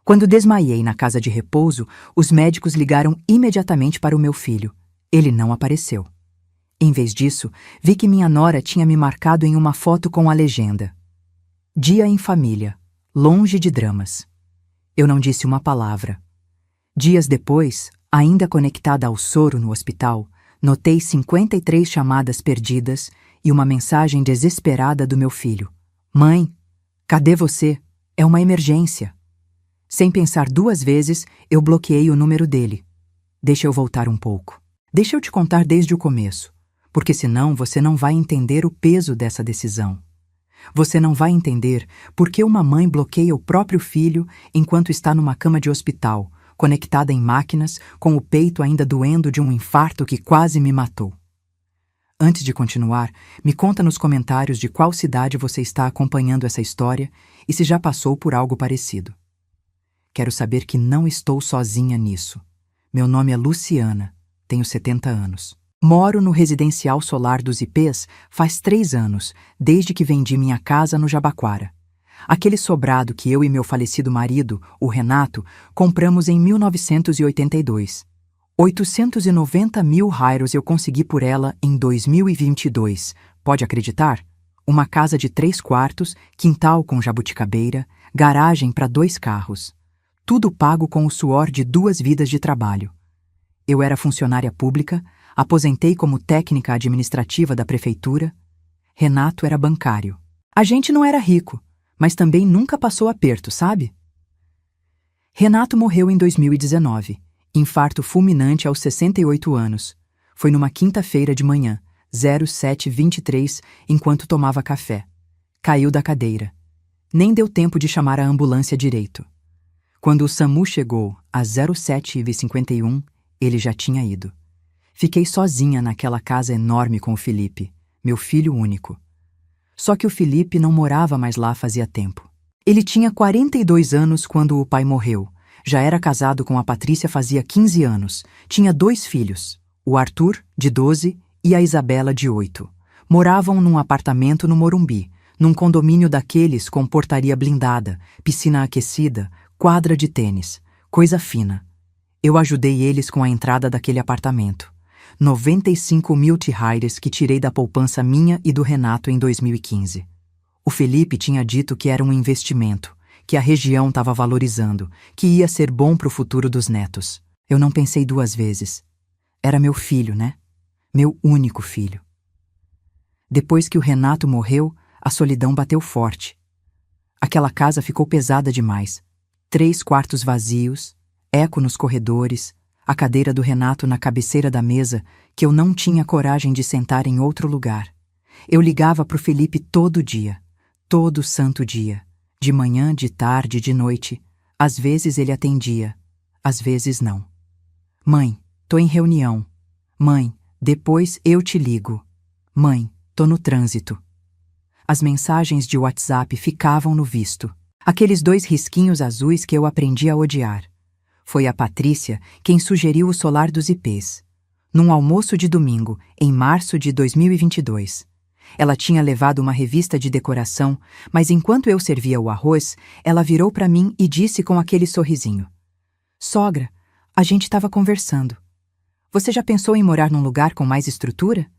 Quando desmaiei na casa de repouso, os médicos ligaram imediatamente para o meu filho. Ele não apareceu. Em vez disso, vi que minha nora tinha me marcado em uma foto com a legenda: Dia em família, longe de dramas. Eu não disse uma palavra. Dias depois, ainda conectada ao soro no hospital, notei 53 chamadas perdidas e uma mensagem desesperada do meu filho: Mãe, cadê você? É uma emergência. Sem pensar duas vezes, eu bloqueei o número dele. Deixa eu voltar um pouco. Deixa eu te contar desde o começo, porque senão você não vai entender o peso dessa decisão. Você não vai entender por que uma mãe bloqueia o próprio filho enquanto está numa cama de hospital, conectada em máquinas, com o peito ainda doendo de um infarto que quase me matou. Antes de continuar, me conta nos comentários de qual cidade você está acompanhando essa história e se já passou por algo parecido. Quero saber que não estou sozinha nisso. Meu nome é Luciana, tenho 70 anos. Moro no residencial solar dos IPs faz 3 anos, desde que vendi minha casa no Jabaquara. Aquele sobrado que eu e meu falecido marido, o Renato, compramos em 1982. 890 mil rairos eu consegui por ela em 2022. Pode acreditar? Uma casa de 3 quartos, quintal com jabuticabeira, garagem para 2 carros. Tudo pago com o suor de 2 vidas de trabalho. Eu era funcionária pública, aposentei como técnica administrativa da prefeitura. Renato era bancário. A gente não era rico, mas também nunca passou aperto, sabe? Renato morreu em 2019, infarto fulminante aos 68 anos. Foi numa quinta-feira de manhã, 07h23, enquanto tomava café. Caiu da cadeira. Nem deu tempo de chamar a ambulância direito. Quando o SAMU chegou, às 07h51, ele já tinha ido. Fiquei sozinha naquela casa enorme com o Felipe, meu filho único. Só que o Felipe não morava mais lá fazia tempo. Ele tinha 42 anos quando o pai morreu. Já era casado com a Patrícia fazia 15 anos. Tinha 2 filhos, o Arthur, de 12, e a Isabela, de 8. Moravam num apartamento no Morumbi, num condomínio daqueles com portaria blindada, piscina aquecida, quadra de tênis, coisa fina. Eu ajudei eles com a entrada daquele apartamento. 95 mil tirhires que tirei da poupança minha e do Renato em 2015. O Felipe tinha dito que era um investimento, que a região estava valorizando, que ia ser bom para o futuro dos netos. Eu não pensei 2 vezes. Era meu filho, né? Meu único filho. Depois que o Renato morreu, a solidão bateu forte. Aquela casa ficou pesada demais. 3 quartos vazios, eco nos corredores, a cadeira do Renato na cabeceira da mesa, que eu não tinha coragem de sentar em outro lugar. Eu ligava pro Felipe todo dia, todo santo dia, de manhã, de tarde, de noite. Às vezes ele atendia, às vezes não. Mãe, tô em reunião. Mãe, depois eu te ligo. Mãe, tô no trânsito. As mensagens de WhatsApp ficavam no visto. Aqueles 2 risquinhos azuis que eu aprendi a odiar. Foi a Patrícia quem sugeriu o solar dos IPs. Num almoço de domingo, em março de 2022. Ela tinha levado uma revista de decoração, mas enquanto eu servia o arroz, ela virou para mim e disse com aquele sorrisinho: Sogra, a gente estava conversando. Você já pensou em morar num lugar com mais estrutura?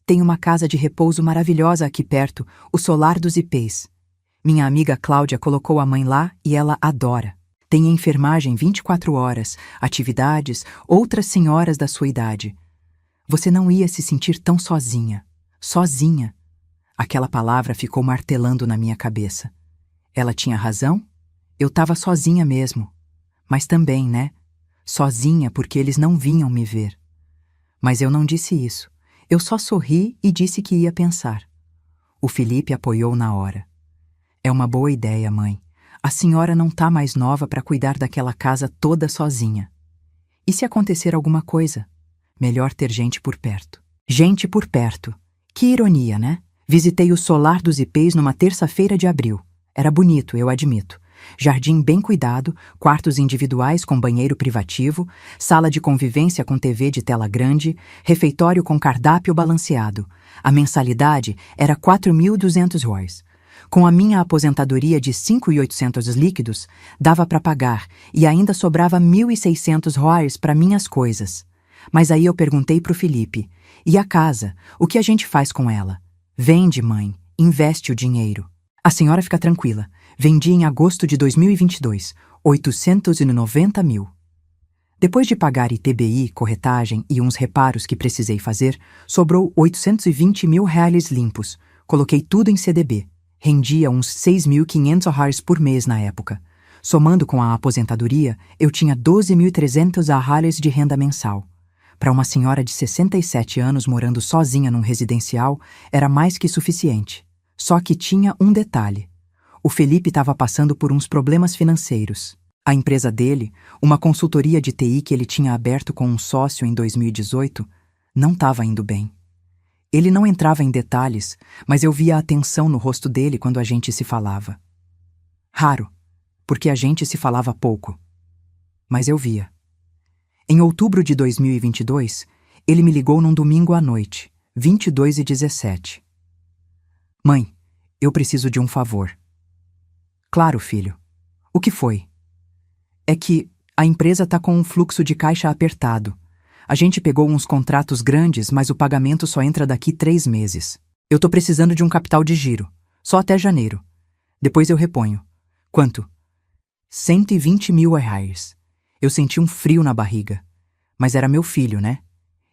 Tem uma casa de repouso maravilhosa aqui perto, o solar dos IPs. Minha amiga Cláudia colocou a mãe lá e ela adora. Tem enfermagem 24 horas, atividades, outras senhoras da sua idade. Você não ia se sentir tão sozinha. Sozinha. Aquela palavra ficou martelando na minha cabeça. Ela tinha razão? Eu estava sozinha mesmo. Mas também, né? Sozinha porque eles não vinham me ver. Mas eu não disse isso. Eu só sorri e disse que ia pensar. O Felipe apoiou na hora. É uma boa ideia, mãe. A senhora não tá mais nova para cuidar daquela casa toda sozinha. E se acontecer alguma coisa? Melhor ter gente por perto. Gente por perto. Que ironia, né? Visitei o solar dos IPs numa terça-feira de abril. Era bonito, eu admito. Jardim bem cuidado, quartos individuais com banheiro privativo, sala de convivência com TV de tela grande, refeitório com cardápio balanceado. A mensalidade era 4.200 reais. Com a minha aposentadoria de 5.800 líquidos, dava para pagar e ainda sobrava 1.600 reais para minhas coisas. Mas aí eu perguntei pro Felipe, e a casa, o que a gente faz com ela? Vende, mãe, investe o dinheiro. A senhora fica tranquila, vendi em agosto de 2022, 890 mil. Depois de pagar ITBI, corretagem e uns reparos que precisei fazer, sobrou 820 mil reais limpos. Coloquei tudo em CDB. Rendia uns 6.500 reais por mês na época. Somando com a aposentadoria, eu tinha 12.300 reais de renda mensal. Para uma senhora de 67 anos morando sozinha num residencial, era mais que suficiente. Só que tinha um detalhe. O Felipe estava passando por uns problemas financeiros. A empresa dele, uma consultoria de TI que ele tinha aberto com um sócio em 2018, não estava indo bem. Ele não entrava em detalhes, mas eu via a tensão no rosto dele quando a gente se falava. Raro, porque a gente se falava pouco. Mas eu via. Em outubro de 2022, ele me ligou num domingo à noite, 22h17. Mãe, eu preciso de um favor. Claro, filho. O que foi? É que a empresa está com um fluxo de caixa apertado. A gente pegou uns contratos grandes, mas o pagamento só entra daqui 3 meses. Eu tô precisando de um capital de giro, só até janeiro. Depois eu reponho. Quanto? 120 mil reais. Eu senti um frio na barriga. Mas era meu filho, né?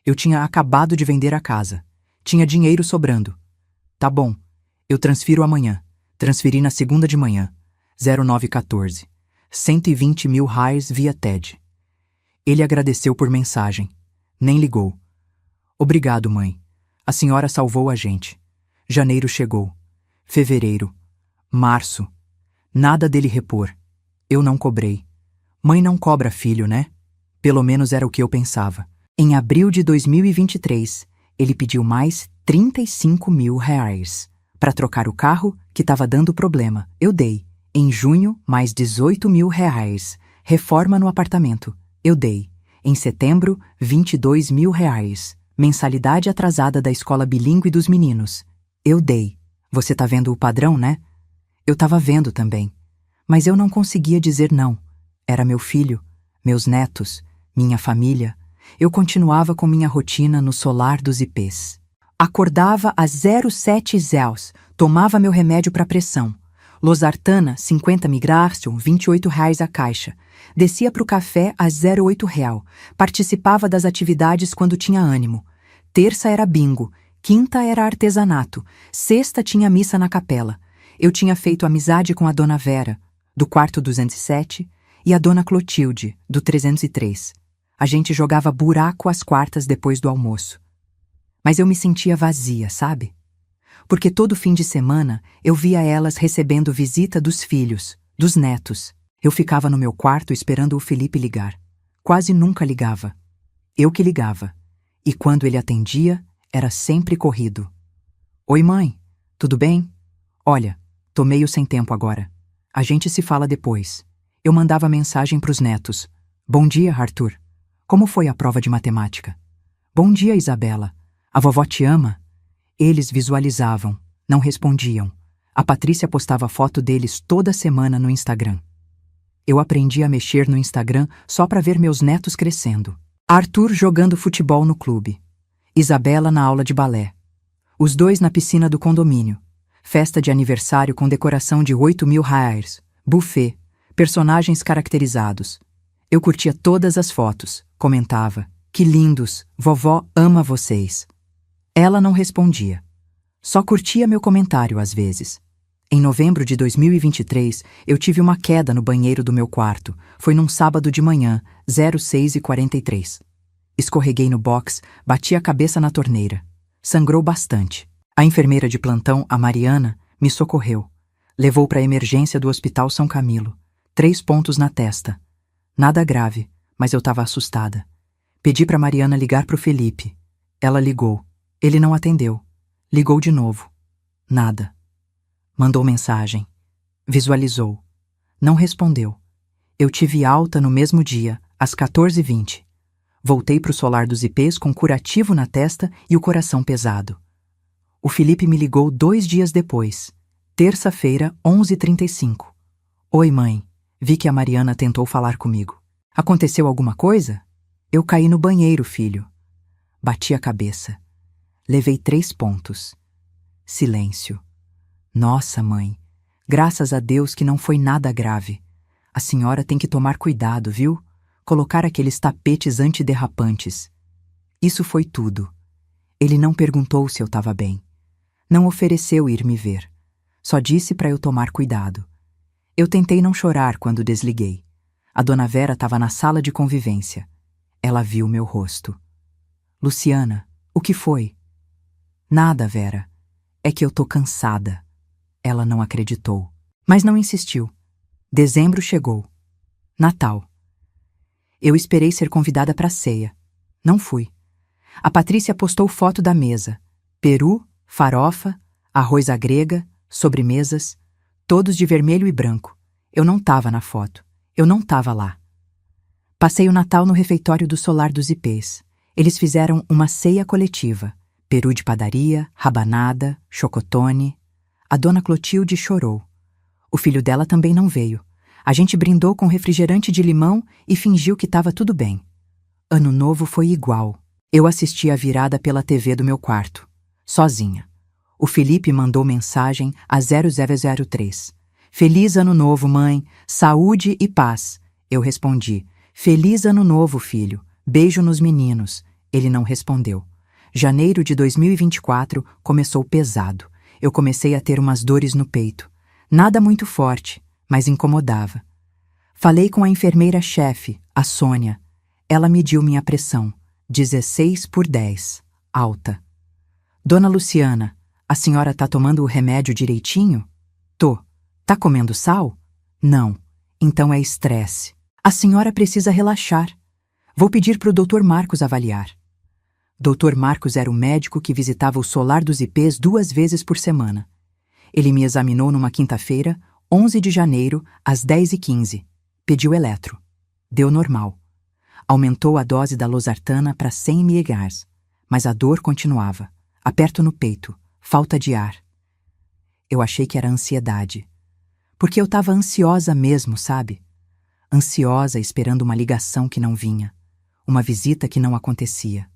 Eu tinha acabado de vender a casa. Tinha dinheiro sobrando. Tá bom, eu transfiro amanhã. Transferi na segunda de manhã, 0914. 120 mil reais via TED. Ele agradeceu por mensagem. Nem ligou. Obrigado, mãe. A senhora salvou a gente. Janeiro chegou. Fevereiro. Março. Nada dele repor. Eu não cobrei. Mãe não cobra filho, né? Pelo menos era o que eu pensava. Em abril de 2023, ele pediu mais 35 mil reais para trocar o carro que estava dando problema. Eu dei. Em junho, mais 18 mil reais. Reforma no apartamento. Eu dei. Em setembro, 22 mil reais. Mensalidade atrasada da escola bilíngue dos meninos. Eu dei. Você tá vendo o padrão, né? Eu tava vendo também. Mas eu não conseguia dizer não. Era meu filho, meus netos, minha família. Eu continuava com minha rotina no solar dos IPs. Acordava às 07 zéus, tomava meu remédio para pressão. Losartana, 50 mg, 28 reais a caixa. Descia para o café às 08 real. Participava das atividades quando tinha ânimo. Terça era bingo, quinta era artesanato, sexta tinha missa na capela. Eu tinha feito amizade com a dona Vera, do quarto 207, e a dona Clotilde, do 303. A gente jogava buraco às quartas depois do almoço. Mas eu me sentia vazia, sabe? Porque todo fim de semana eu via elas recebendo visita dos filhos, dos netos. Eu ficava no meu quarto esperando o Felipe ligar. Quase nunca ligava. Eu que ligava. E quando ele atendia, era sempre corrido. Oi, mãe. Tudo bem? Olha, tô meio sem tempo agora. A gente se fala depois. Eu mandava mensagem pros netos. Bom dia, Arthur. Como foi a prova de matemática? Bom dia, Isabela. A vovó te ama? Eles visualizavam, não respondiam. A Patrícia postava foto deles toda semana no Instagram. Eu aprendi a mexer no Instagram só para ver meus netos crescendo. Arthur jogando futebol no clube. Isabela na aula de balé. Os dois na piscina do condomínio. Festa de aniversário com decoração de 8 mil reais. Buffet. Personagens caracterizados. Eu curtia todas as fotos. Comentava. Que lindos, vovó ama vocês. Ela não respondia. Só curtia meu comentário às vezes. Em novembro de 2023, eu tive uma queda no banheiro do meu quarto. Foi num sábado de manhã, 06h43. Escorreguei no box, bati a cabeça na torneira. Sangrou bastante. A enfermeira de plantão, a Mariana, me socorreu. Levou para a emergência do Hospital São Camilo. 3 pontos na testa. Nada grave, mas eu estava assustada. Pedi para Mariana ligar para o Felipe. Ela ligou. Ele não atendeu. Ligou de novo. Nada. Mandou mensagem. Visualizou. Não respondeu. Eu tive alta no mesmo dia, às 14h20. Voltei para o solar dos IPs com curativo na testa e o coração pesado. O Felipe me ligou 2 dias depois. Terça-feira, 11h35. Oi, mãe. Vi que a Mariana tentou falar comigo. Aconteceu alguma coisa? Eu caí no banheiro, filho. Bati a cabeça. Levei 3 pontos. Silêncio. Nossa, mãe. Graças a Deus que não foi nada grave. A senhora tem que tomar cuidado, viu? Colocar aqueles tapetes antiderrapantes. Isso foi tudo. Ele não perguntou se eu estava bem. Não ofereceu ir me ver. Só disse para eu tomar cuidado. Eu tentei não chorar quando desliguei. A dona Vera estava na sala de convivência. Ela viu meu rosto. Luciana, o que foi? Nada, Vera. É que eu tô cansada. Ela não acreditou, mas não insistiu. Dezembro chegou. Natal. Eu esperei ser convidada para a ceia. Não fui. A Patrícia postou foto da mesa. Peru, farofa, arroz à grega, sobremesas, todos de vermelho e branco. Eu não estava na foto. Eu não estava lá. Passei o Natal no refeitório do Solar dos Ipês. Eles fizeram uma ceia coletiva. Peru de padaria, rabanada, chocotone. A dona Clotilde chorou. O filho dela também não veio. A gente brindou com refrigerante de limão e fingiu que estava tudo bem. Ano Novo foi igual. Eu assisti a virada pela TV do meu quarto, sozinha. O Felipe mandou mensagem a 0003. Feliz Ano Novo, mãe. Saúde e paz. Eu respondi. Feliz Ano Novo, filho. Beijo nos meninos. Ele não respondeu. Janeiro de 2024 começou pesado. Eu comecei a ter umas dores no peito. Nada muito forte, mas incomodava. Falei com a enfermeira-chefe, a Sônia. Ela mediu minha pressão. 16/10. Alta. Dona Luciana, a senhora tá tomando o remédio direitinho? Tô. Tá comendo sal? Não. Então é estresse. A senhora precisa relaxar. Vou pedir pro Dr. Marcos avaliar. Dr. Marcos era o médico que visitava o Solar dos Ipês 2 vezes por semana. Ele me examinou numa quinta-feira, 11 de janeiro, às 10h15. Pediu eletro. Deu normal. Aumentou a dose da losartana para 100 mg, mas a dor continuava. Aperto no peito, falta de ar. Eu achei que era ansiedade. Porque eu estava ansiosa mesmo, sabe? Ansiosa esperando uma ligação que não vinha. Uma visita que não acontecia.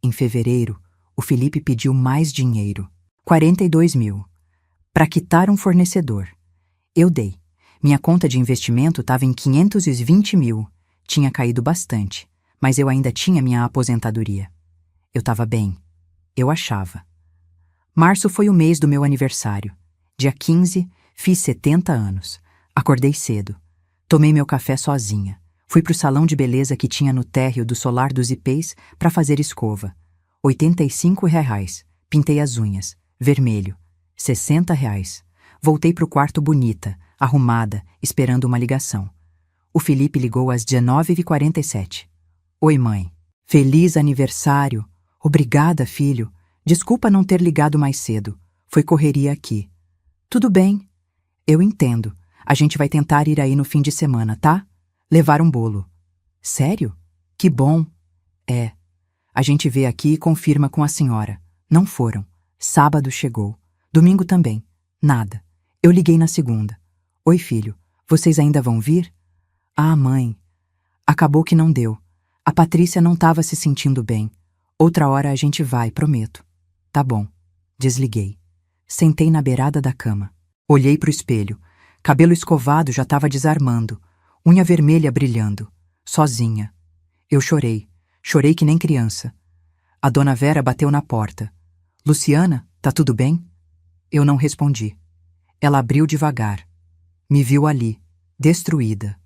Em fevereiro, o Felipe pediu mais dinheiro. 42 mil. Para quitar um fornecedor. Eu dei. Minha conta de investimento estava em 520 mil. Tinha caído bastante, mas eu ainda tinha minha aposentadoria. Eu estava bem. Eu achava. Março foi o mês do meu aniversário. Dia 15, fiz 70 anos. Acordei cedo. Tomei meu café sozinha. Fui pro salão de beleza que tinha no térreo do Solar dos Ipês para fazer escova. R$ 85. Pintei as unhas. Vermelho. R$ 60. Voltei pro quarto bonita, arrumada, esperando uma ligação. O Felipe ligou às 19h47. Oi, mãe. Feliz aniversário. Obrigada, filho. Desculpa não ter ligado mais cedo. Foi correria aqui. Tudo bem. Eu entendo. A gente vai tentar ir aí no fim de semana, tá? Levar um bolo. Sério? Que bom. É. A gente vê aqui e confirma com a senhora. Não foram. Sábado chegou. Domingo também. Nada. Eu liguei na segunda. Oi, filho. Vocês ainda vão vir? Ah, mãe. Acabou que não deu. A Patrícia não estava se sentindo bem. Outra hora a gente vai, prometo. Tá bom. Desliguei. Sentei na beirada da cama. Olhei pro espelho. Cabelo escovado já estava desarmando. Unha vermelha brilhando. Sozinha. Eu chorei. Chorei que nem criança. A dona Vera bateu na porta. Luciana, tá tudo bem? Eu não respondi. Ela abriu devagar. Me viu ali, destruída.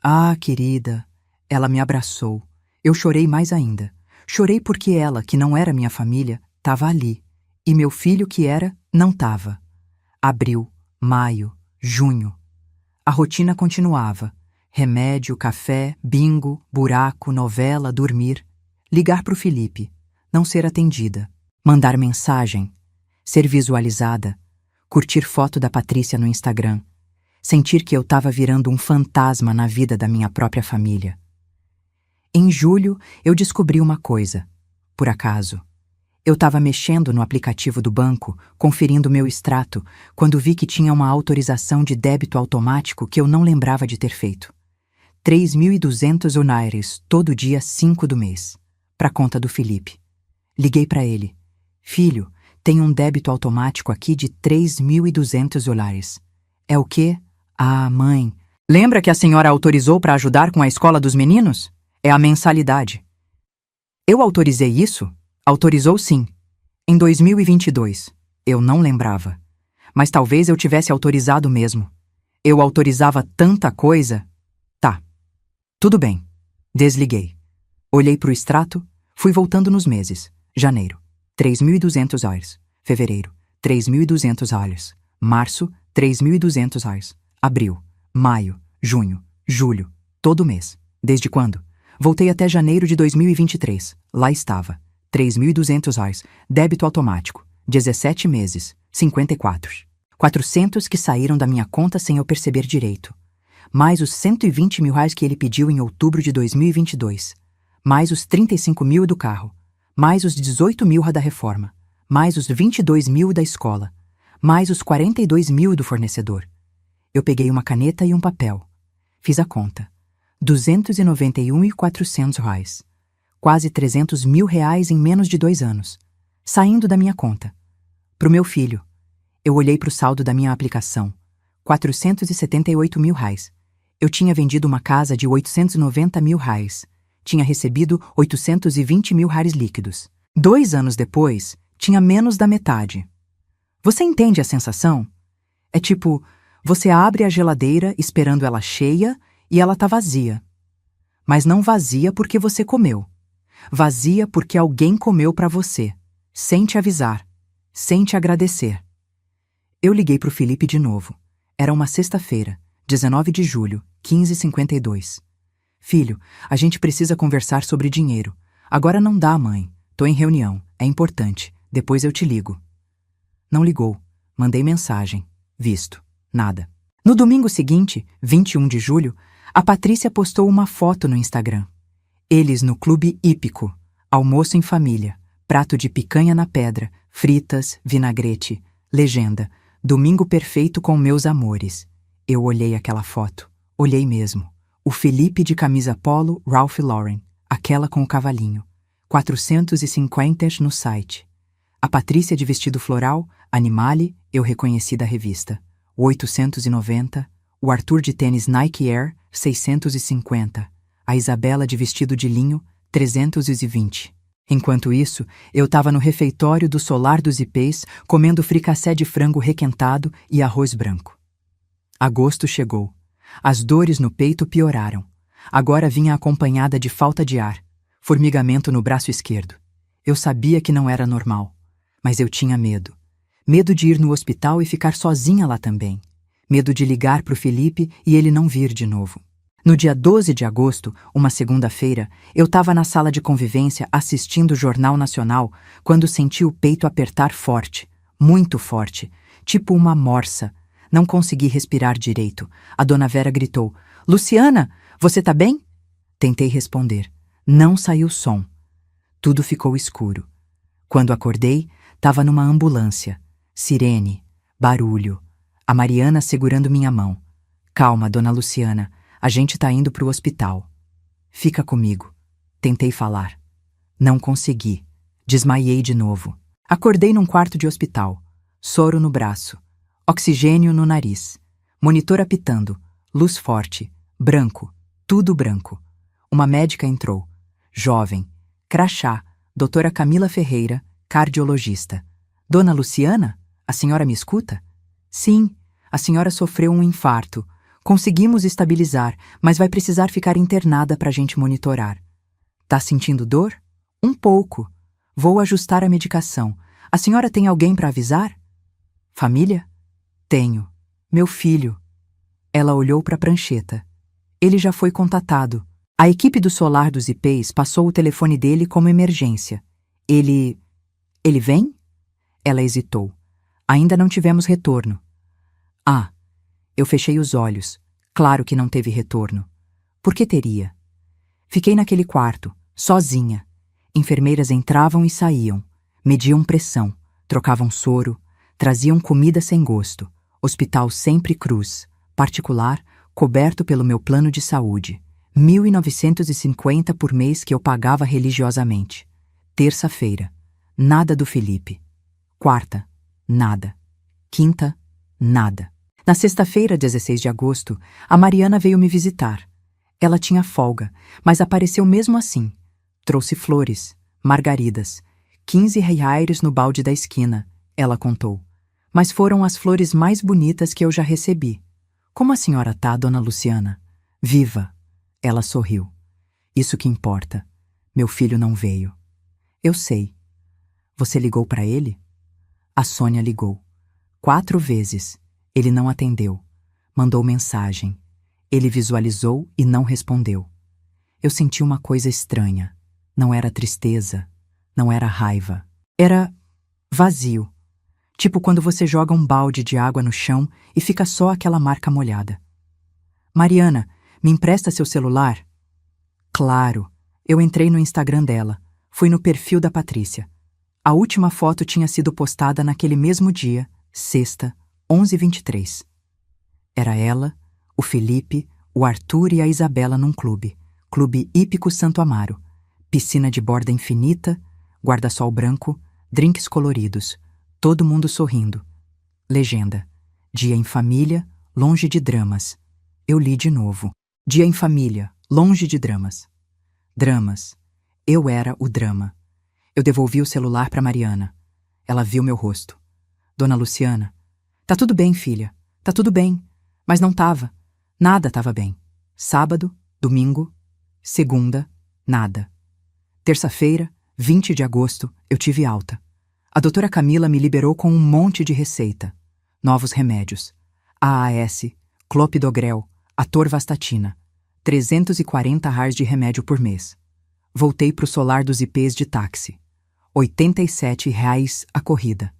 Ah, querida. Ela me abraçou. Eu chorei mais ainda. Chorei porque ela, que não era minha família, estava ali. E meu filho, que era, não estava. Abril, maio, junho. A rotina continuava. Remédio, café, bingo, buraco, novela, dormir. Ligar pro Felipe. Não ser atendida. Mandar mensagem. Ser visualizada. Curtir foto da Patrícia no Instagram. Sentir que eu estava virando um fantasma na vida da minha própria família. Em julho, eu descobri uma coisa. Por acaso. Eu estava mexendo no aplicativo do banco, conferindo meu extrato, quando vi que tinha uma autorização de débito automático que eu não lembrava de ter feito. 3.200 unaires, todo dia 5 do mês, para a conta do Felipe. Liguei para ele. Filho, tem um débito automático aqui de 3.200 unaires. É o quê? Ah, mãe. Lembra que a senhora autorizou para ajudar com a escola dos meninos? É a mensalidade. Eu autorizei isso? Autorizou sim. Em 2022. Eu não lembrava. Mas talvez eu tivesse autorizado mesmo. Eu autorizava tanta coisa. Tá. Tudo bem. Desliguei. Olhei pro extrato, fui voltando nos meses. Janeiro, 3.200 reais. Fevereiro, 3.200 reais. Março, 3.200 reais. Abril, maio, junho, julho. Todo mês. Desde quando? Voltei até janeiro de 2023. Lá estava. 3.200 reais. Débito automático. 17 meses. 54. 400 que saíram da minha conta sem eu perceber direito. Mais os 120 mil reais que ele pediu em outubro de 2022. Mais os 35 mil do carro. Mais os 18 mil da reforma. Mais os 22 mil da escola. Mais os 42 mil do fornecedor. Eu peguei uma caneta e um papel. Fiz a conta. 291.400 reais. Quase 300 mil reais em menos de 2 anos. Saindo da minha conta. Pro meu filho. Eu olhei pro saldo da minha aplicação. 478 mil reais. Eu tinha vendido uma casa de 890 mil reais. Tinha recebido 820 mil reais líquidos. 2 anos depois, tinha menos da metade. Você entende a sensação? É tipo, você abre a geladeira esperando ela cheia e ela tá vazia. Mas não vazia porque você comeu. Vazia porque alguém comeu para você, sem te avisar, sem te agradecer. Eu liguei pro Felipe de novo. Era uma sexta-feira, 19 de julho, 15h52. Filho, a gente precisa conversar sobre dinheiro. Agora não dá, mãe. Tô em reunião. É importante. Depois eu te ligo. Não ligou. Mandei mensagem. Visto. Nada. No domingo seguinte, 21 de julho, a Patrícia postou uma foto no Instagram. Eles no Clube Hípico. Almoço em família. Prato de picanha na pedra. Fritas, vinagrete. Legenda. Domingo perfeito com meus amores. Eu olhei aquela foto. Olhei mesmo. O Felipe de camisa polo, Ralph Lauren. Aquela com o cavalinho. 450 no site. A Patrícia de vestido floral, Animale, eu reconheci da revista. 890. O Arthur de tênis Nike Air, 650. A Isabela de vestido de linho, 320. Enquanto isso, eu estava no refeitório do Solar dos Ipês, comendo fricassé de frango requentado e arroz branco. Agosto chegou. As dores no peito pioraram. Agora vinha acompanhada de falta de ar, formigamento no braço esquerdo. Eu sabia que não era normal, mas eu tinha medo. Medo de ir no hospital e ficar sozinha lá também. Medo de ligar pro Felipe e ele não vir de novo. No dia 12 de agosto, uma segunda-feira, eu estava na sala de convivência assistindo o Jornal Nacional quando senti o peito apertar forte, muito forte, tipo uma morsa. Não consegui respirar direito. A dona Vera gritou: "Luciana, você tá bem?" Tentei responder. Não saiu som. Tudo ficou escuro. Quando acordei, estava numa ambulância. Sirene, barulho. A Mariana segurando minha mão. "Calma, dona Luciana. A gente tá indo pro hospital." "Fica comigo." Tentei falar. Não consegui. Desmaiei de novo. Acordei num quarto de hospital. Soro no braço. Oxigênio no nariz. Monitor apitando. Luz forte. Branco. Tudo branco. Uma médica entrou. Jovem. Crachá. Doutora Camila Ferreira, cardiologista. "Dona Luciana, a senhora me escuta?" "Sim, a senhora sofreu um infarto. Conseguimos estabilizar, mas vai precisar ficar internada para a gente monitorar." "Tá sentindo dor?" "Um pouco. Vou ajustar a medicação. A senhora tem alguém para avisar?" "Família?" "Tenho. Meu filho." Ela olhou para a prancheta. "Ele já foi contatado. A equipe do Solar dos Ipês passou o telefone dele como emergência. Ele vem?" Ela hesitou. "Ainda não tivemos retorno." "Ah." Eu fechei os olhos. Claro que não teve retorno. Por que teria? Fiquei naquele quarto, sozinha. Enfermeiras entravam e saíam. Mediam pressão, trocavam soro, traziam comida sem gosto, hospital sempre cruz, particular, coberto pelo meu plano de saúde, 1.950 por mês que eu pagava religiosamente. Terça-feira, nada do Felipe. Quarta, nada. Quinta, nada. Na sexta-feira, 16 de agosto, a Mariana veio me visitar. Ela tinha folga, mas apareceu mesmo assim. Trouxe flores, margaridas, 15 reais no balde da esquina, ela contou. Mas foram as flores mais bonitas que eu já recebi. Como a senhora tá, dona Luciana? Viva! Ela sorriu. Isso que importa. Meu filho não veio. Eu sei. Você ligou para ele? A Sônia ligou. 4 vezes. Ele não atendeu. Mandou mensagem. Ele visualizou e não respondeu. Eu senti uma coisa estranha. Não era tristeza. Não era raiva. Era vazio. Tipo quando você joga um balde de água no chão e fica só aquela marca molhada. Mariana, me empresta seu celular? Claro. Eu entrei no Instagram dela. Fui no perfil da Patrícia. A última foto tinha sido postada naquele mesmo dia, sexta, 11h23. Era ela, o Felipe, o Arthur e a Isabela num clube. Clube Hípico Santo Amaro. Piscina de borda infinita, guarda-sol branco, drinks coloridos. Todo mundo sorrindo. Legenda. Dia em família, longe de dramas. Eu li de novo. Dia em família, longe de dramas. Dramas. Eu era o drama. Eu devolvi o celular para Mariana. Ela viu meu rosto. Dona Luciana. Tá tudo bem, filha. Tá tudo bem. Mas não tava. Nada tava bem. Sábado, domingo, segunda, nada. Terça-feira, 20 de agosto, eu tive alta. A doutora Camila me liberou com um monte de receita. Novos remédios. AAS, clopidogrel, atorvastatina. 340 reais de remédio por mês. Voltei pro solar dos IPs de táxi. 87 reais a corrida.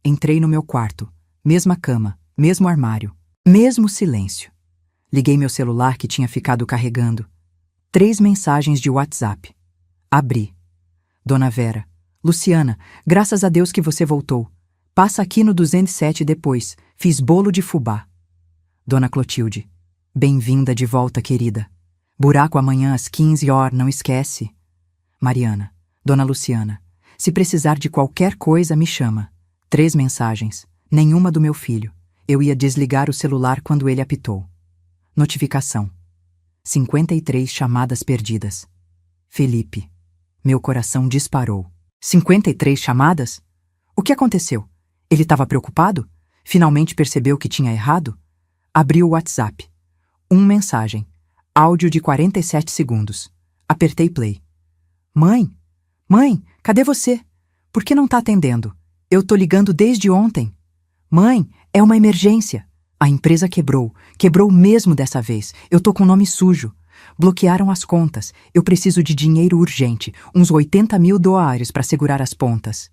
Entrei no meu quarto. Mesma cama, mesmo armário, mesmo silêncio. Liguei meu celular que tinha ficado carregando. 3 mensagens de WhatsApp. Abri. Dona Vera. Luciana, graças a Deus que você voltou. Passa aqui no 207 depois. Fiz bolo de fubá. Dona Clotilde. Bem-vinda de volta, querida. Buraco amanhã às 15h, não esquece. Mariana. Dona Luciana. Se precisar de qualquer coisa, me chama. 3 mensagens. Nenhuma do meu filho. Eu ia desligar o celular quando ele apitou. Notificação. 53 chamadas perdidas. Felipe. Meu coração disparou. 53 chamadas? O que aconteceu? Ele estava preocupado? Finalmente percebeu que tinha errado? Abri o WhatsApp. 1 mensagem. Áudio de 47 segundos. Apertei play. Mãe? Mãe, cadê você? Por que não tá atendendo? Eu tô ligando desde ontem. Mãe, é uma emergência. A empresa quebrou. Quebrou mesmo dessa vez. Eu tô com o nome sujo. Bloquearam as contas. Eu preciso de dinheiro urgente. Uns 80 mil dólares para segurar as pontas.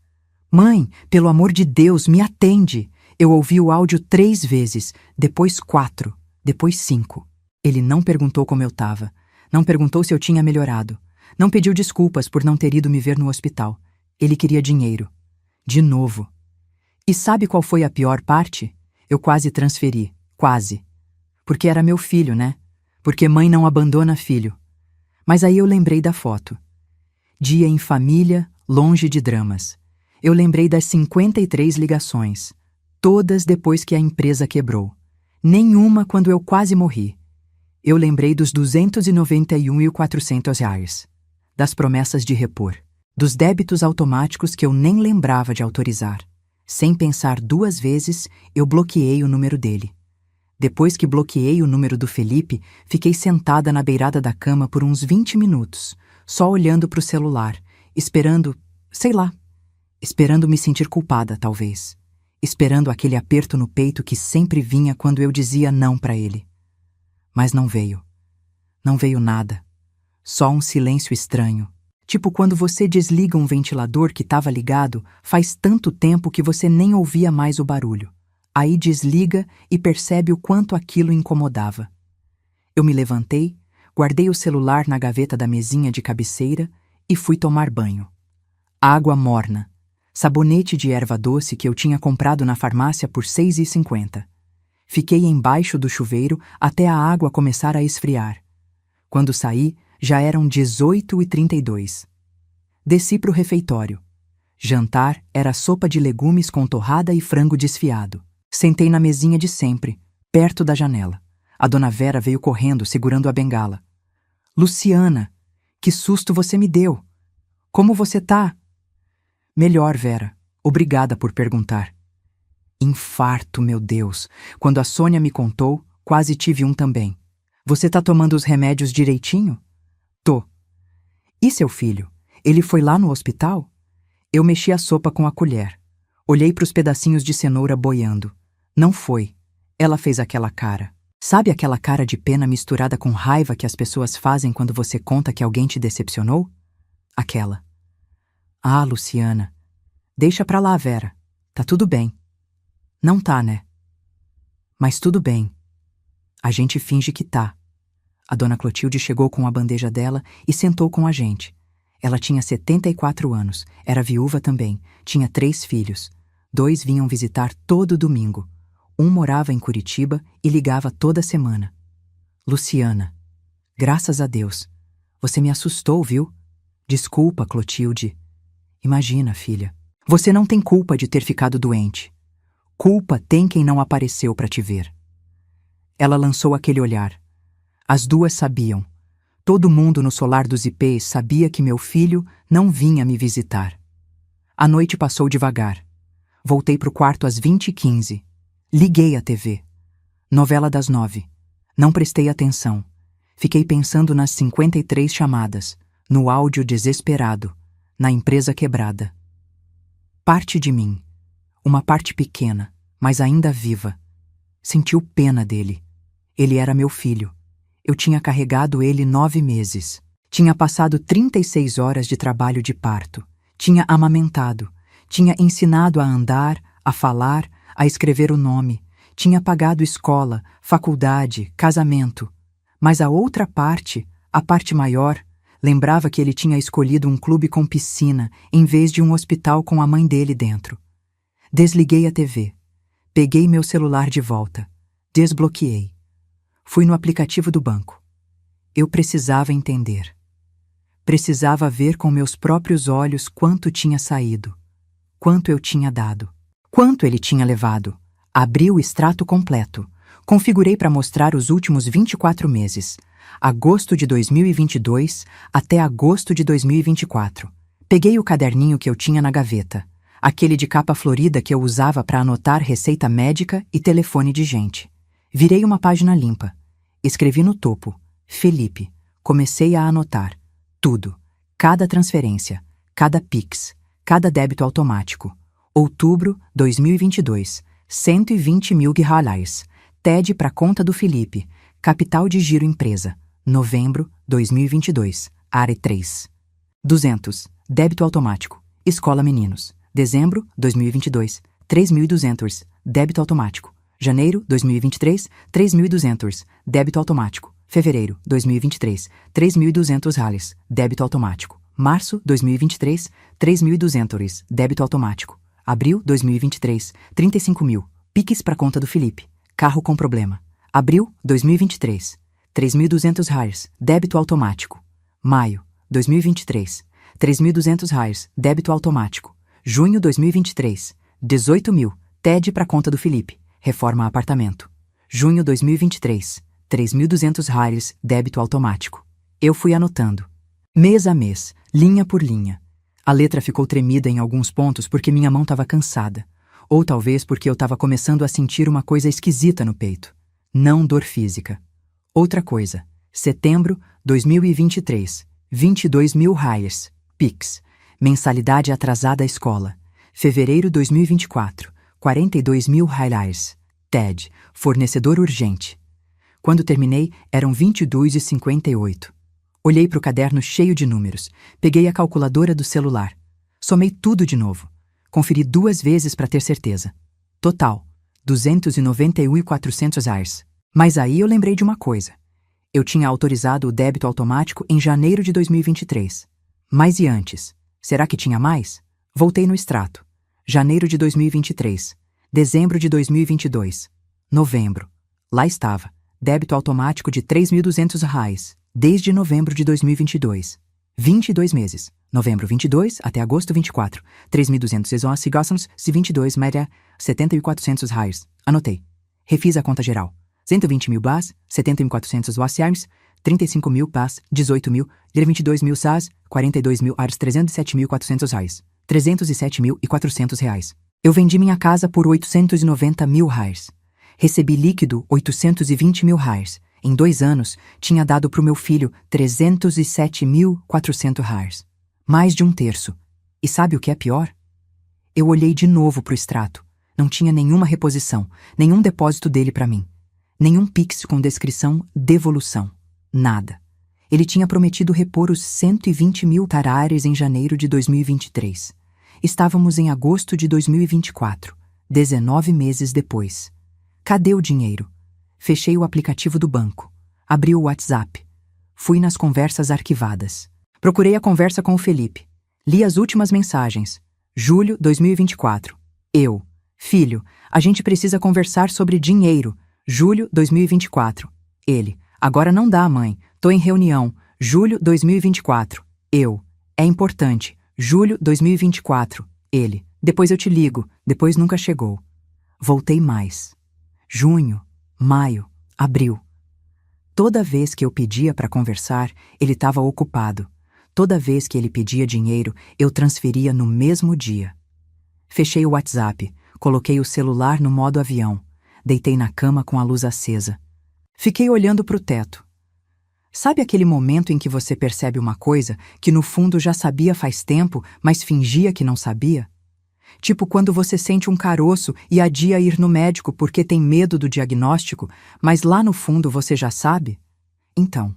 Mãe, pelo amor de Deus, me atende. Eu ouvi o áudio 3 vezes. Depois 4. Depois 5. Ele não perguntou como eu tava. Não perguntou se eu tinha melhorado. Não pediu desculpas por não ter ido me ver no hospital. Ele queria dinheiro. De novo. E sabe qual foi a pior parte? Eu quase transferi. Quase. Porque era meu filho, né? Porque mãe não abandona filho. Mas aí eu lembrei da foto. Dia em família, longe de dramas. Eu lembrei das 53 ligações. Todas depois que a empresa quebrou. Nenhuma quando eu quase morri. Eu lembrei dos 291.400 reais. Das promessas de repor. Dos débitos automáticos que eu nem lembrava de autorizar. Sem pensar 2 vezes, eu bloqueei o número dele. Depois que bloqueei o número do Felipe, fiquei sentada na beirada da cama por uns 20 minutos, só olhando para o celular, esperando, sei lá, esperando me sentir culpada, talvez. Esperando aquele aperto no peito que sempre vinha quando eu dizia não para ele. Mas não veio. Não veio nada. Só um silêncio estranho. Tipo quando você desliga um ventilador que estava ligado faz tanto tempo que você nem ouvia mais o barulho. Aí desliga e percebe o quanto aquilo incomodava. Eu me levantei, guardei o celular na gaveta da mesinha de cabeceira e fui tomar banho. Água morna. Sabonete de erva doce que eu tinha comprado na farmácia por R$ 6,50. Fiquei embaixo do chuveiro até a água começar a esfriar. Quando saí, já eram 18h32. Desci para o refeitório. Jantar era sopa de legumes com torrada e frango desfiado. Sentei na mesinha de sempre, perto da janela. A dona Vera veio correndo, segurando a bengala. Luciana, que susto você me deu! Como você tá? Melhor, Vera. Obrigada por perguntar. Infarto, meu Deus. Quando a Sônia me contou, quase tive um também. Você tá tomando os remédios direitinho? Tô. E seu filho? Ele foi lá no hospital? Eu mexi a sopa com a colher. Olhei para os pedacinhos de cenoura boiando. Não foi. Ela fez aquela cara. Sabe aquela cara de pena misturada com raiva que as pessoas fazem quando você conta que alguém te decepcionou? Aquela. Ah, Luciana. Deixa pra lá, Vera. Tá tudo bem. Não tá, né? Mas tudo bem. A gente finge que tá. A dona Clotilde chegou com a bandeja dela e sentou com a gente. Ela tinha 74 anos, era viúva também, tinha 3 filhos. 2 vinham visitar todo domingo. Um morava em Curitiba e ligava toda semana. Luciana, graças a Deus. Você me assustou, viu? Desculpa, Clotilde. Imagina, filha. Você não tem culpa de ter ficado doente. Culpa tem quem não apareceu para te ver. Ela lançou aquele olhar. As duas sabiam. Todo mundo no solar dos ipês sabia que meu filho não vinha me visitar. A noite passou devagar. Voltei pro quarto às 20h15. Liguei a TV. Novela das 9. Não prestei atenção. Fiquei pensando nas 53 chamadas, no áudio desesperado, na empresa quebrada. Parte de mim, uma parte pequena, mas ainda viva, sentiu pena dele. Ele era meu filho. Eu tinha carregado ele 9 meses. Tinha passado 36 horas de trabalho de parto. Tinha amamentado. Tinha ensinado a andar, a falar, a escrever o nome. Tinha pagado escola, faculdade, casamento. Mas a outra parte, a parte maior, lembrava que ele tinha escolhido um clube com piscina em vez de um hospital com a mãe dele dentro. Desliguei a TV. Peguei meu celular de volta. Desbloqueei. Fui no aplicativo do banco. Eu precisava entender. Precisava ver com meus próprios olhos quanto tinha saído, quanto eu tinha dado, quanto ele tinha levado. Abri o extrato completo. Configurei para mostrar os últimos 24 meses, agosto de 2022 até agosto de 2024. Peguei o caderninho que eu tinha na gaveta, aquele de capa florida que eu usava para anotar receita médica e telefone de gente. Virei uma página limpa. Escrevi no topo, Felipe. Comecei a anotar. Tudo. Cada transferência, cada Pix, cada débito automático. Outubro 2022, 120 mil reais. TED para conta do Felipe. Capital de giro empresa. Novembro 2022, área 3. 200. Débito automático. Escola Meninos. Dezembro 2022, 3.200. Débito automático. Janeiro 2023, 3.200. Débito automático. Fevereiro 2023, 3.200 reais. Débito automático. Março 2023, 3.200. Débito automático. Abril 2023, 35 mil. Pix para conta do Felipe. Carro com problema. Abril 2023, 3.200 reais. Débito automático. Maio 2023, 3.200 reais. Débito automático. Junho 2023, 18 mil. TED para conta do Felipe. Reforma apartamento. Junho 2023, 3.200 reais. Débito automático. Eu fui anotando. Mês a mês, linha por linha. A letra ficou tremida em alguns pontos porque minha mão estava cansada. Ou talvez porque eu estava começando a sentir uma coisa esquisita no peito. Não dor física. Outra coisa. Setembro 2023, 22 mil reais. Pix. Mensalidade atrasada à escola. Fevereiro 2024, 42 mil reais. TED. Fornecedor urgente. Quando terminei, eram 22h58. Olhei para o caderno cheio de números. Peguei a calculadora do celular. Somei tudo de novo. Conferi 2 vezes para ter certeza. Total, 291.400 reais. Mas aí eu lembrei de uma coisa. Eu tinha autorizado o débito automático em janeiro de 2023. Mas e antes? Será que tinha mais? Voltei no extrato. Janeiro de 2023. Dezembro de 2022. Novembro. Lá estava. Débito automático de R$ 3.200. Desde novembro de 2022. 22 meses. Novembro 22 até agosto 24. 3.211 gostamos se 22 média R$ 7.400. Anotei. Refiz a conta geral. 120 mil bas, 70.400 wassiarms, 35 mil bas, 18 mil, 22 mil sas, 42 mil ars, R$ 307.400. R$ 307.400. Eu vendi minha casa por R$ 890.000. Recebi líquido R$ 820.000. Em 2 anos, tinha dado para o meu filho R$ 307.400. Mais de um terço. E sabe o que é pior? Eu olhei de novo para o extrato. Não tinha nenhuma reposição, nenhum depósito dele para mim. Nenhum Pix com descrição devolução. Nada. Ele tinha prometido repor os 120 mil tarares em janeiro de 2023. Estávamos em agosto de 2024, 19 meses depois. Cadê o dinheiro? Fechei o aplicativo do banco. Abri o WhatsApp. Fui nas conversas arquivadas. Procurei a conversa com o Felipe. Li as últimas mensagens. Julho 2024. Eu. Filho, a gente precisa conversar sobre dinheiro. Julho 2024. Ele. Agora não dá, mãe. Tô em reunião. Julho 2024. Eu. É importante. Julho 2024. Ele. Depois eu te ligo. Depois nunca chegou. Voltei mais. Junho, maio, abril. Toda vez que eu pedia para conversar, ele estava ocupado. Toda vez que ele pedia dinheiro, eu transferia no mesmo dia. Fechei o WhatsApp, coloquei o celular no modo avião, deitei na cama com a luz acesa. Fiquei olhando para o teto. Sabe aquele momento em que você percebe uma coisa que no fundo já sabia faz tempo, mas fingia que não sabia? Tipo quando você sente um caroço e adia ir no médico porque tem medo do diagnóstico, mas lá no fundo você já sabe? Então,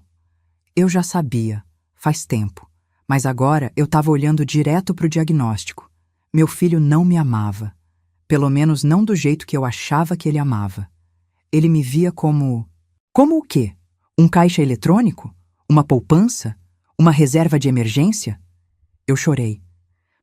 eu já sabia, faz tempo, mas agora eu estava olhando direto para o diagnóstico. Meu filho não me amava. Pelo menos não do jeito que eu achava que ele amava. Ele me via como... Como o quê? Um caixa eletrônico? Uma poupança? Uma reserva de emergência? Eu chorei.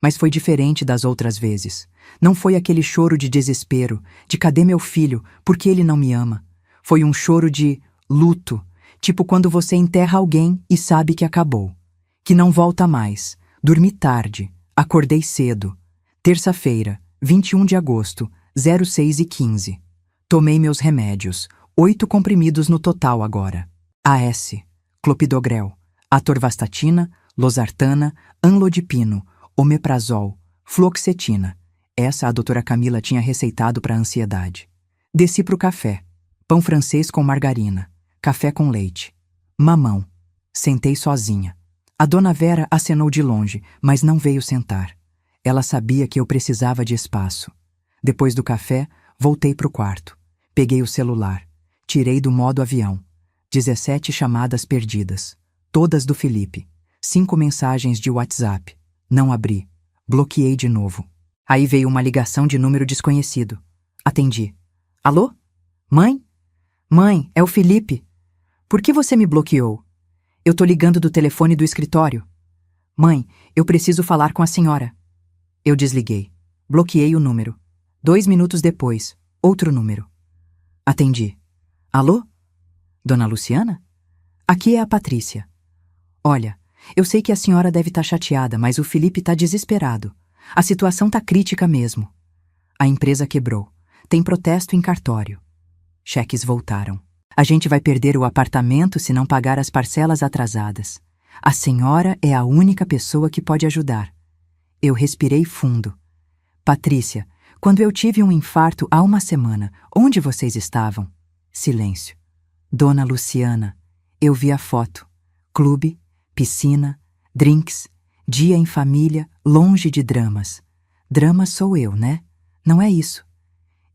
Mas foi diferente das outras vezes. Não foi aquele choro de desespero, de cadê meu filho, porque ele não me ama. Foi um choro de luto, tipo quando você enterra alguém e sabe que acabou. Que não volta mais. Dormi tarde, acordei cedo. Terça-feira, 21 de agosto, 06h15. Tomei meus remédios, 8 comprimidos no total agora. AS, clopidogrel, atorvastatina, losartana, anlodipino, omeprazol, fluoxetina. Essa a doutora Camila tinha receitado para a ansiedade. Desci pro café. Pão francês com margarina. Café com leite. Mamão. Sentei sozinha. A dona Vera acenou de longe, mas não veio sentar. Ela sabia que eu precisava de espaço. Depois do café, voltei pro quarto. Peguei o celular. Tirei do modo avião. 17 chamadas perdidas. Todas do Felipe. 5 mensagens de WhatsApp. Não abri. Bloqueei de novo. Aí veio uma ligação de número desconhecido. Atendi. Alô? Mãe? Mãe, é o Felipe. Por que você me bloqueou? Eu tô ligando do telefone do escritório. Mãe, eu preciso falar com a senhora. Eu desliguei. Bloqueei o número. 2 minutos depois, outro número. Atendi. Alô? Dona Luciana? Aqui é a Patrícia. Olha, eu sei que a senhora deve estar chateada, mas o Felipe está desesperado. A situação está crítica mesmo. A empresa quebrou. Tem protesto em cartório. Cheques voltaram. A gente vai perder o apartamento se não pagar as parcelas atrasadas. A senhora é a única pessoa que pode ajudar. Eu respirei fundo. Patrícia, quando eu tive um infarto há uma semana, onde vocês estavam? Silêncio. Dona Luciana, eu vi a foto. Clube, piscina, drinks, dia em família, longe de dramas. Drama sou eu, né? Não é isso.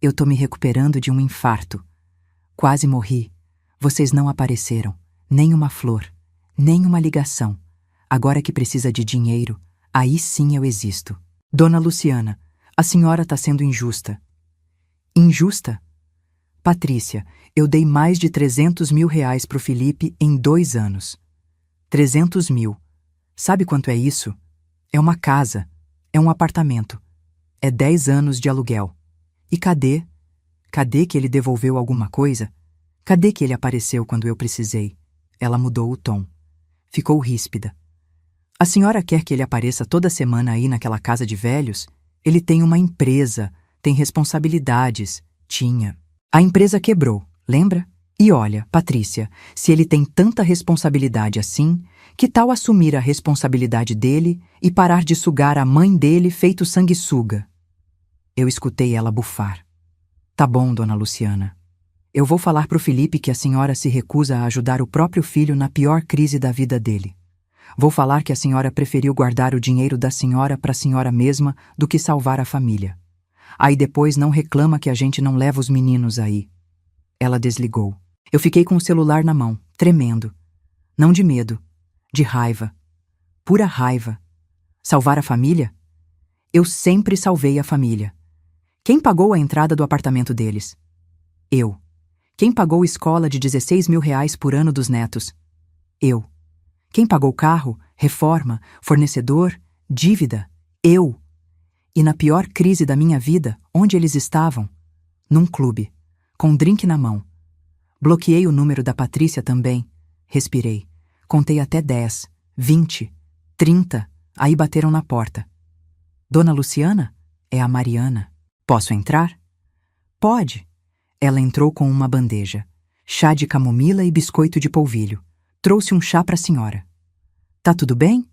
Eu tô me recuperando de um infarto. Quase morri. Vocês não apareceram. Nem uma flor. Nem uma ligação. Agora que precisa de dinheiro, aí sim eu existo. Dona Luciana, a senhora tá sendo injusta. Injusta? Patrícia, eu dei mais de R$ 300 mil pro Felipe em 2 anos. 300 mil. Sabe quanto é isso? É uma casa. É um apartamento. É 10 anos de aluguel. E cadê? Cadê que ele devolveu alguma coisa? Cadê que ele apareceu quando eu precisei? Ela mudou o tom. Ficou ríspida. A senhora quer que ele apareça toda semana aí naquela casa de velhos? Ele tem uma empresa, tem responsabilidades. Tinha. A empresa quebrou, lembra? E olha, Patrícia, se ele tem tanta responsabilidade assim, que tal assumir a responsabilidade dele e parar de sugar a mãe dele feito sanguessuga? Eu escutei ela bufar. Tá bom, dona Luciana. Eu vou falar pro Felipe que a senhora se recusa a ajudar o próprio filho na pior crise da vida dele. Vou falar que a senhora preferiu guardar o dinheiro da senhora para a senhora mesma do que salvar a família. Aí depois não reclama que a gente não leva os meninos aí. Ela desligou. Eu fiquei com o celular na mão, tremendo. Não de medo, de raiva. Pura raiva. Salvar a família? Eu sempre salvei a família. Quem pagou a entrada do apartamento deles? Eu. Quem pagou escola de 16 mil reais por ano dos netos? Eu. Quem pagou carro, reforma, fornecedor, dívida? Eu. E na pior crise da minha vida, onde eles estavam? Num clube, com um drink na mão. Bloqueei o número da Patrícia também. Respirei. Contei até 10, 20, 30. Aí bateram na porta. Dona Luciana? É a Mariana. Posso entrar? Pode. Ela entrou com uma bandeja. Chá de camomila e biscoito de polvilho. Trouxe um chá para a senhora. Tá tudo bem?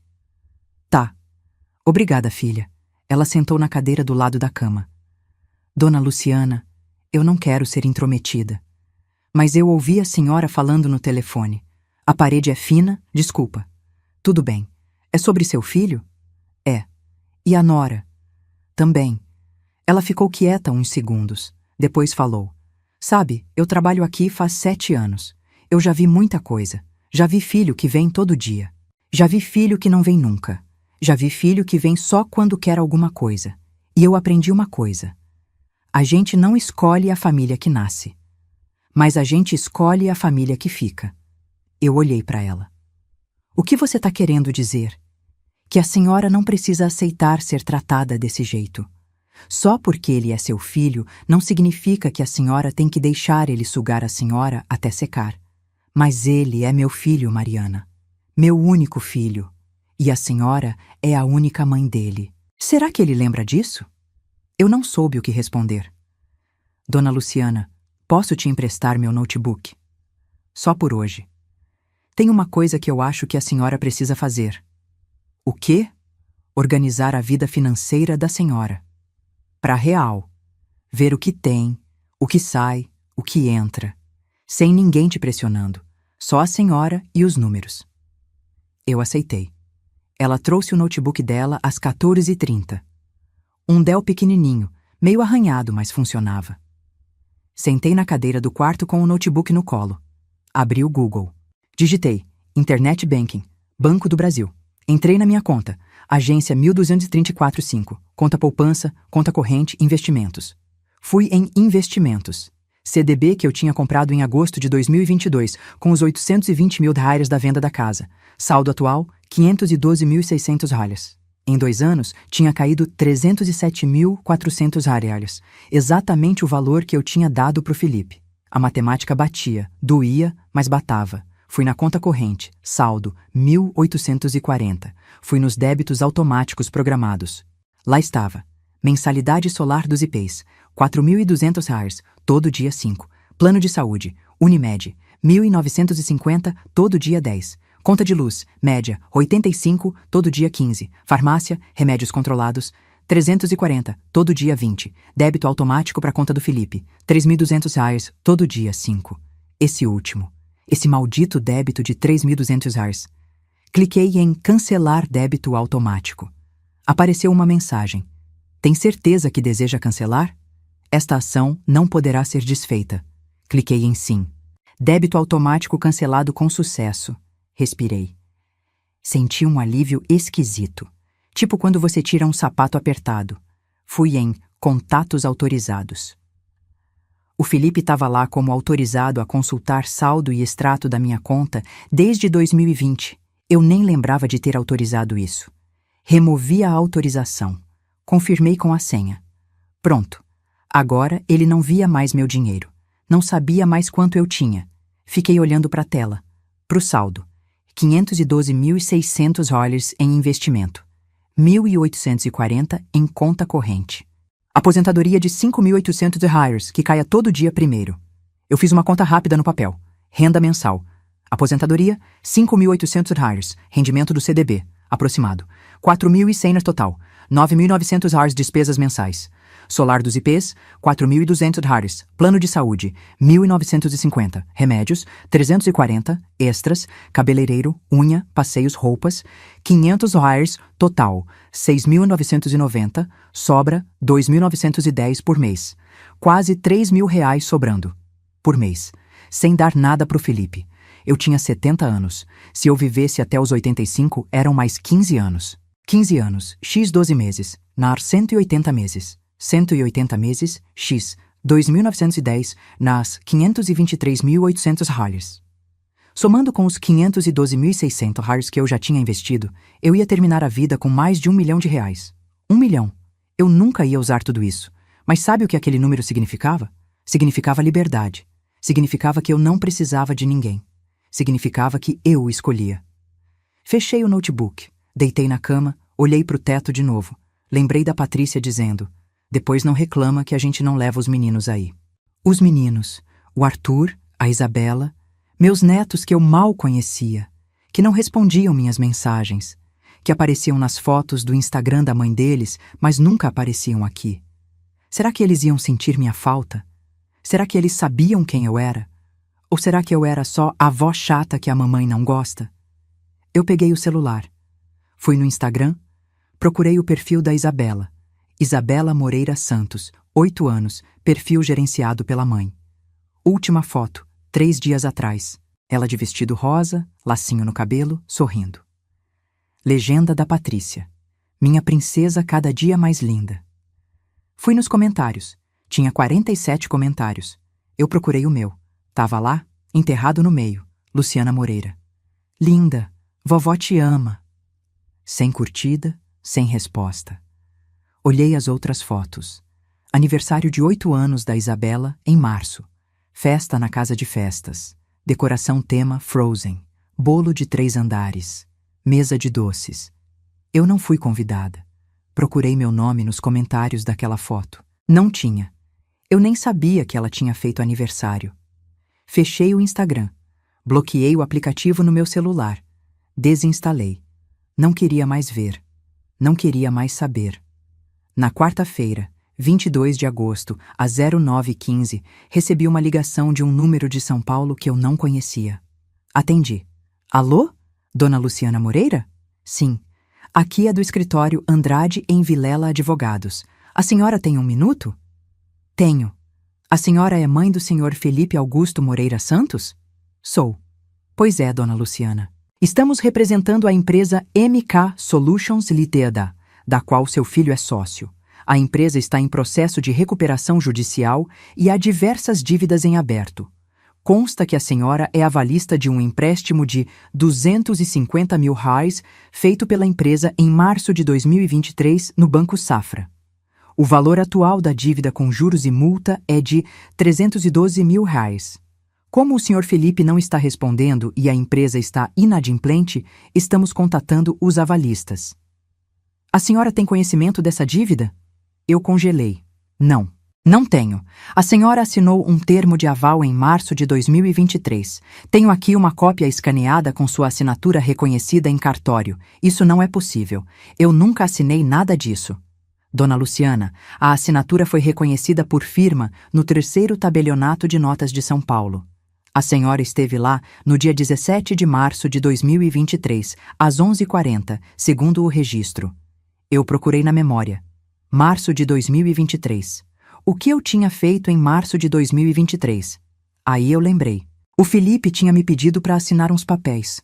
Tá. Obrigada, filha. Ela sentou na cadeira do lado da cama. Dona Luciana, eu não quero ser intrometida. Mas eu ouvi a senhora falando no telefone. A parede é fina, desculpa. Tudo bem. É sobre seu filho? É. E a nora? Também. Ela ficou quieta uns segundos. Depois falou. Sabe, eu trabalho aqui faz 7 anos. Eu já vi muita coisa. Já vi filho que vem todo dia. Já vi filho que não vem nunca. Já vi filho que vem só quando quer alguma coisa. E eu aprendi uma coisa. A gente não escolhe a família que nasce. Mas a gente escolhe a família que fica. Eu olhei para ela. O que você está querendo dizer? Que a senhora não precisa aceitar ser tratada desse jeito. Só porque ele é seu filho, não significa que a senhora tem que deixar ele sugar a senhora até secar. Mas ele é meu filho, Mariana. Meu único filho. E a senhora é a única mãe dele. Será que ele lembra disso? Eu não soube o que responder. Dona Luciana, posso te emprestar meu notebook? Só por hoje. Tem uma coisa que eu acho que a senhora precisa fazer. O quê? Organizar a vida financeira da senhora. Pra real. Ver o que tem, o que sai, o que entra. Sem ninguém te pressionando. Só a senhora e os números. Eu aceitei. Ela trouxe o notebook dela às 14h30. Um Dell pequenininho, meio arranhado, mas funcionava. Sentei na cadeira do quarto com o notebook no colo. Abri o Google. Digitei Internet Banking, Banco do Brasil. Entrei na minha conta, agência 12345, conta poupança, conta corrente, investimentos. Fui em investimentos. CDB que eu tinha comprado em agosto de 2022, com os 820 mil reais da venda da casa. Saldo atual, 512.600 reais. Em 2 anos, tinha caído 307.400 reais, exatamente o valor que eu tinha dado pro Felipe. A matemática batia, doía, mas batava. Fui na conta corrente, saldo, 1.840. Fui nos débitos automáticos programados. Lá estava. Mensalidade solar dos IPs, 4.200 reais, todo dia 5. Plano de saúde, Unimed, 1.950, todo dia 10. Conta de luz, média, 85, todo dia 15. Farmácia, remédios controlados, 340, todo dia 20. Débito automático para conta do Felipe, 3.200 reais, todo dia 5. Esse último. Esse maldito débito de 3.200 reais. Cliquei em cancelar débito automático. Apareceu uma mensagem. Tem certeza que deseja cancelar? Esta ação não poderá ser desfeita. Cliquei em sim. Débito automático cancelado com sucesso. Respirei. Senti um alívio esquisito. Tipo quando você tira um sapato apertado. Fui em contatos autorizados. O Felipe estava lá como autorizado a consultar saldo e extrato da minha conta desde 2020. Eu nem lembrava de ter autorizado isso. Removi a autorização. Confirmei com a senha. Pronto. Agora ele não via mais meu dinheiro. Não sabia mais quanto eu tinha. Fiquei olhando para a tela. Para o saldo. $512.600 em investimento. 1.840 em conta corrente. Aposentadoria de $5.800 que caia todo dia primeiro. Eu fiz uma conta rápida no papel. Renda mensal. Aposentadoria, $5.800. Rendimento do CDB, aproximado. 4.100 total. $9.900 despesas mensais. Solar dos IPs, $4.200. Plano de saúde, 1.950. Remédios, 340. Extras, cabeleireiro, unha, passeios, roupas, $500. Total, 6.990. Sobra, 2.910 por mês. Quase R$ 3.000 sobrando. Por mês. Sem dar nada pro Felipe. Eu tinha 70 anos. Se eu vivesse até os 85, eram mais 15 anos. 15 anos, x 12 meses, NAR 180 meses. 180 meses, x 2.910, nas $523.800. Somando com os $512.600 que eu já tinha investido, eu ia terminar a vida com mais de R$ 1 milhão. 1 milhão. Eu nunca ia usar tudo isso. Mas sabe o que aquele número significava? Significava liberdade. Significava que eu não precisava de ninguém. Significava que eu escolhia. Fechei o notebook, deitei na cama, olhei para o teto de novo. Lembrei da Patrícia dizendo: depois não reclama que a gente não leva os meninos aí. Os meninos, o Arthur, a Isabela, meus netos que eu mal conhecia, que não respondiam minhas mensagens, que apareciam nas fotos do Instagram da mãe deles, mas nunca apareciam aqui. Será que eles iam sentir minha falta? Será que eles sabiam quem eu era? Ou será que eu era só a avó chata que a mamãe não gosta? Eu peguei o celular. Fui no Instagram, procurei o perfil da Isabela. Isabela Moreira Santos, 8 anos, perfil gerenciado pela mãe. Última foto, 3 dias atrás. Ela de vestido rosa, lacinho no cabelo, sorrindo. Legenda da Patrícia. Minha princesa cada dia mais linda. Fui nos comentários. Tinha 47 comentários. Eu procurei o meu. Tava lá, enterrado no meio, Luciana Moreira. Linda, vovó te ama. Sem curtida, sem resposta. Olhei as outras fotos. Aniversário de 8 anos da Isabela, em março. Festa na casa de festas. Decoração tema Frozen. Bolo de 3 andares. Mesa de doces. Eu não fui convidada. Procurei meu nome nos comentários daquela foto. Não tinha. Eu nem sabia que ela tinha feito aniversário. Fechei o Instagram. Bloqueei o aplicativo no meu celular. Desinstalei. Não queria mais ver. Não queria mais saber. Na quarta-feira, 22 de agosto, às 09h15, recebi uma ligação de um número de São Paulo que eu não conhecia. Atendi. Alô? Dona Luciana Moreira? Sim. Aqui é do escritório Andrade em Vilela Advogados. A senhora tem 1 minuto? Tenho. A senhora é mãe do senhor Felipe Augusto Moreira Santos? Sou. Pois é, dona Luciana. Estamos representando a empresa MK Solutions Ltda, da qual seu filho é sócio. A empresa está em processo de recuperação judicial e há diversas dívidas em aberto. Consta que a senhora é avalista de um empréstimo de R$ 250 mil feito pela empresa em março de 2023 no Banco Safra. O valor atual da dívida com juros e multa é de R$ 312 mil. Como o senhor Felipe não está respondendo e a empresa está inadimplente, estamos contatando os avalistas. A senhora tem conhecimento dessa dívida? Eu congelei. Não. Não tenho. A senhora assinou um termo de aval em março de 2023. Tenho aqui uma cópia escaneada com sua assinatura reconhecida em cartório. Isso não é possível. Eu nunca assinei nada disso. Dona Luciana, a assinatura foi reconhecida por firma no 3º Tabelionato de Notas de São Paulo. A senhora esteve lá no dia 17 de março de 2023, às 11h40, segundo o registro. Eu procurei na memória. Março de 2023. O que eu tinha feito em março de 2023? Aí eu lembrei. O Felipe tinha me pedido para assinar uns papéis.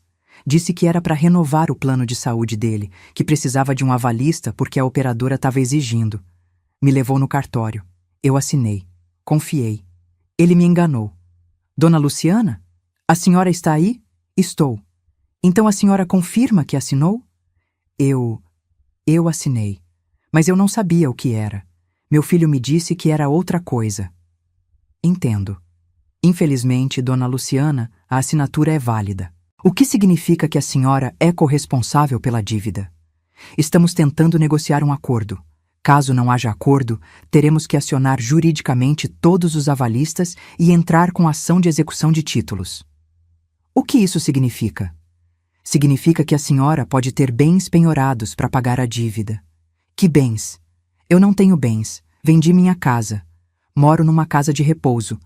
Disse que era para renovar o plano de saúde dele, que precisava de um avalista porque a operadora estava exigindo. Me levou no cartório. Eu assinei. Confiei. Ele me enganou. Dona Luciana? A senhora está aí? Estou. Então a senhora confirma que assinou? Eu assinei. Mas eu não sabia o que era. Meu filho me disse que era outra coisa. Entendo. Infelizmente, dona Luciana, a assinatura é válida. O que significa que a senhora é corresponsável pela dívida? Estamos tentando negociar um acordo. Caso não haja acordo, teremos que acionar juridicamente todos os avalistas e entrar com ação de execução de títulos. O que isso significa? Significa que a senhora pode ter bens penhorados para pagar a dívida. Que bens? Eu não tenho bens. Vendi minha casa. Moro numa casa de repouso.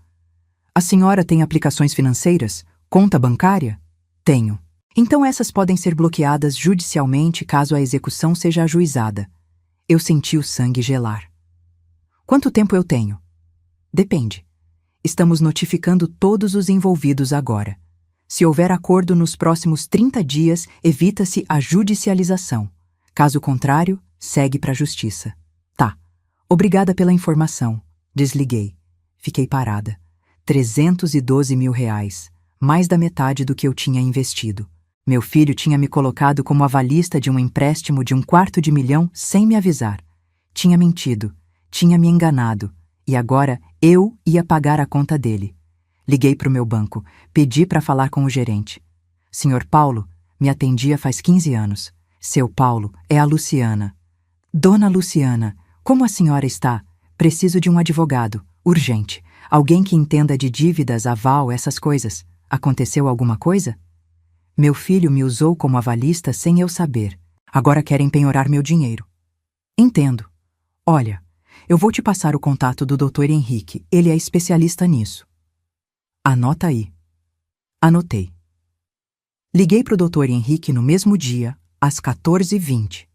A senhora tem aplicações financeiras? Conta bancária? Tenho. Então essas podem ser bloqueadas judicialmente caso a execução seja ajuizada. Eu senti o sangue gelar. Quanto tempo eu tenho? Depende. Estamos notificando todos os envolvidos agora. Se houver acordo nos próximos 30 dias, evita-se a judicialização. Caso contrário, segue para a justiça. Tá. Obrigada pela informação. Desliguei. Fiquei parada. 312 mil reais. Mais da metade do que eu tinha investido. Meu filho tinha me colocado como avalista de um empréstimo de $250.000 sem me avisar. Tinha mentido. Tinha me enganado. E agora eu ia pagar a conta dele. Liguei para o meu banco. Pedi para falar com o gerente. Senhor Paulo, me atendia faz 15 anos. Seu Paulo, é a Luciana. Dona Luciana, como a senhora está? Preciso de um advogado. Urgente. Alguém que entenda de dívidas, aval, essas coisas. Aconteceu alguma coisa? Meu filho me usou como avalista sem eu saber. Agora querem penhorar meu dinheiro. Entendo. Olha, eu vou te passar o contato do Dr. Henrique. Ele é especialista nisso. Anota aí. Anotei. Liguei para o Dr. Henrique no mesmo dia, às 14h20.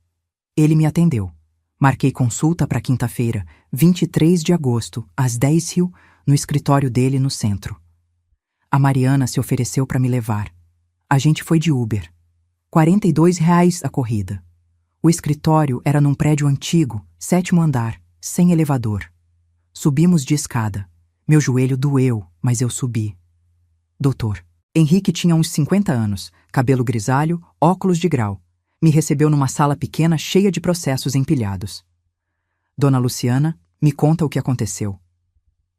Ele me atendeu. Marquei consulta para quinta-feira, 23 de agosto, às 10h, no escritório dele no centro. A Mariana se ofereceu para me levar. A gente foi de Uber. R$ 42 a corrida. O escritório era num prédio antigo, 7º andar, sem elevador. Subimos de escada. Meu joelho doeu, mas eu subi. Doutor. Henrique tinha uns 50 anos, cabelo grisalho, óculos de grau. Me recebeu numa sala pequena cheia de processos empilhados. Dona Luciana, me conta o que aconteceu.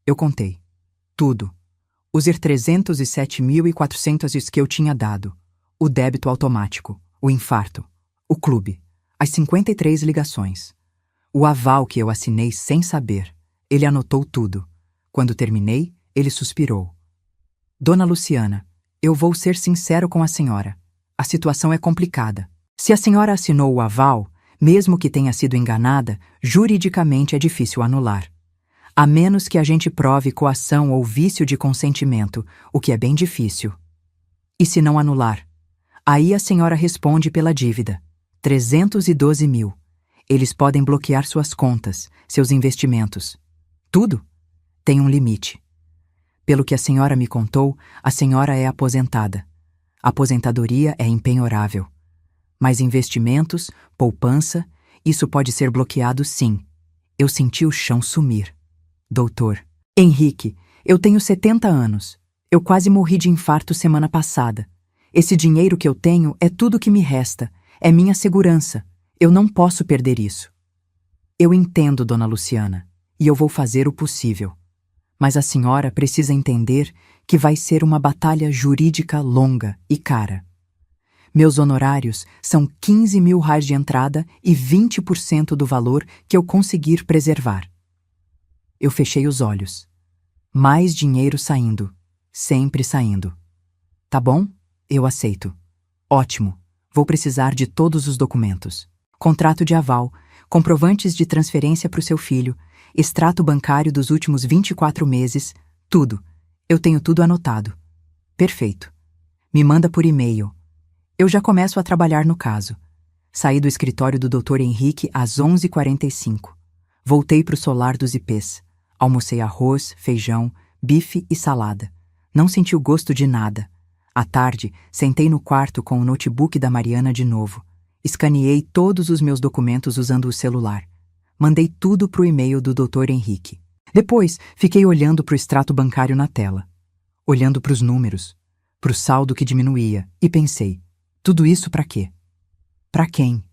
Eu contei. Tudo. Os 307.400 que eu tinha dado, o débito automático, o infarto, o clube, as 53 ligações, o aval que eu assinei sem saber. Ele anotou tudo. Quando terminei, ele suspirou. Dona Luciana, eu vou ser sincero com a senhora. A situação é complicada. Se a senhora assinou o aval, mesmo que tenha sido enganada, juridicamente é difícil anular. A menos que a gente prove coação ou vício de consentimento, o que é bem difícil. E se não anular? Aí a senhora responde pela dívida. 312 mil. Eles podem bloquear suas contas, seus investimentos. Tudo tem um limite. Pelo que a senhora me contou, a senhora é aposentada. A aposentadoria é impenhorável. Mas investimentos, poupança, isso pode ser bloqueado sim. Eu senti o chão sumir. Doutor. Henrique, eu tenho 70 anos. Eu quase morri de infarto semana passada. Esse dinheiro que eu tenho é tudo que me resta. É minha segurança. Eu não posso perder isso. Eu entendo, dona Luciana, e eu vou fazer o possível. Mas a senhora precisa entender que vai ser uma batalha jurídica longa e cara. Meus honorários são R$ 15.000 de entrada e 20% do valor que eu conseguir preservar. Eu fechei os olhos. Mais dinheiro saindo. Sempre saindo. Tá bom? Eu aceito. Ótimo. Vou precisar de todos os documentos. Contrato de aval, comprovantes de transferência para o seu filho, extrato bancário dos últimos 24 meses, tudo. Eu tenho tudo anotado. Perfeito. Me manda por e-mail. Eu já começo a trabalhar no caso. Saí do escritório do Dr. Henrique às 11h45. Voltei para o solar dos IPs. Almocei arroz, feijão, bife e salada. Não senti o gosto de nada. À tarde, sentei no quarto com o notebook da Mariana de novo. Escaneei todos os meus documentos usando o celular. Mandei tudo para o e-mail do Dr. Henrique. Depois, fiquei olhando para o extrato bancário na tela. Olhando para os números, para o saldo que diminuía, e pensei, tudo isso para quê? Para quem?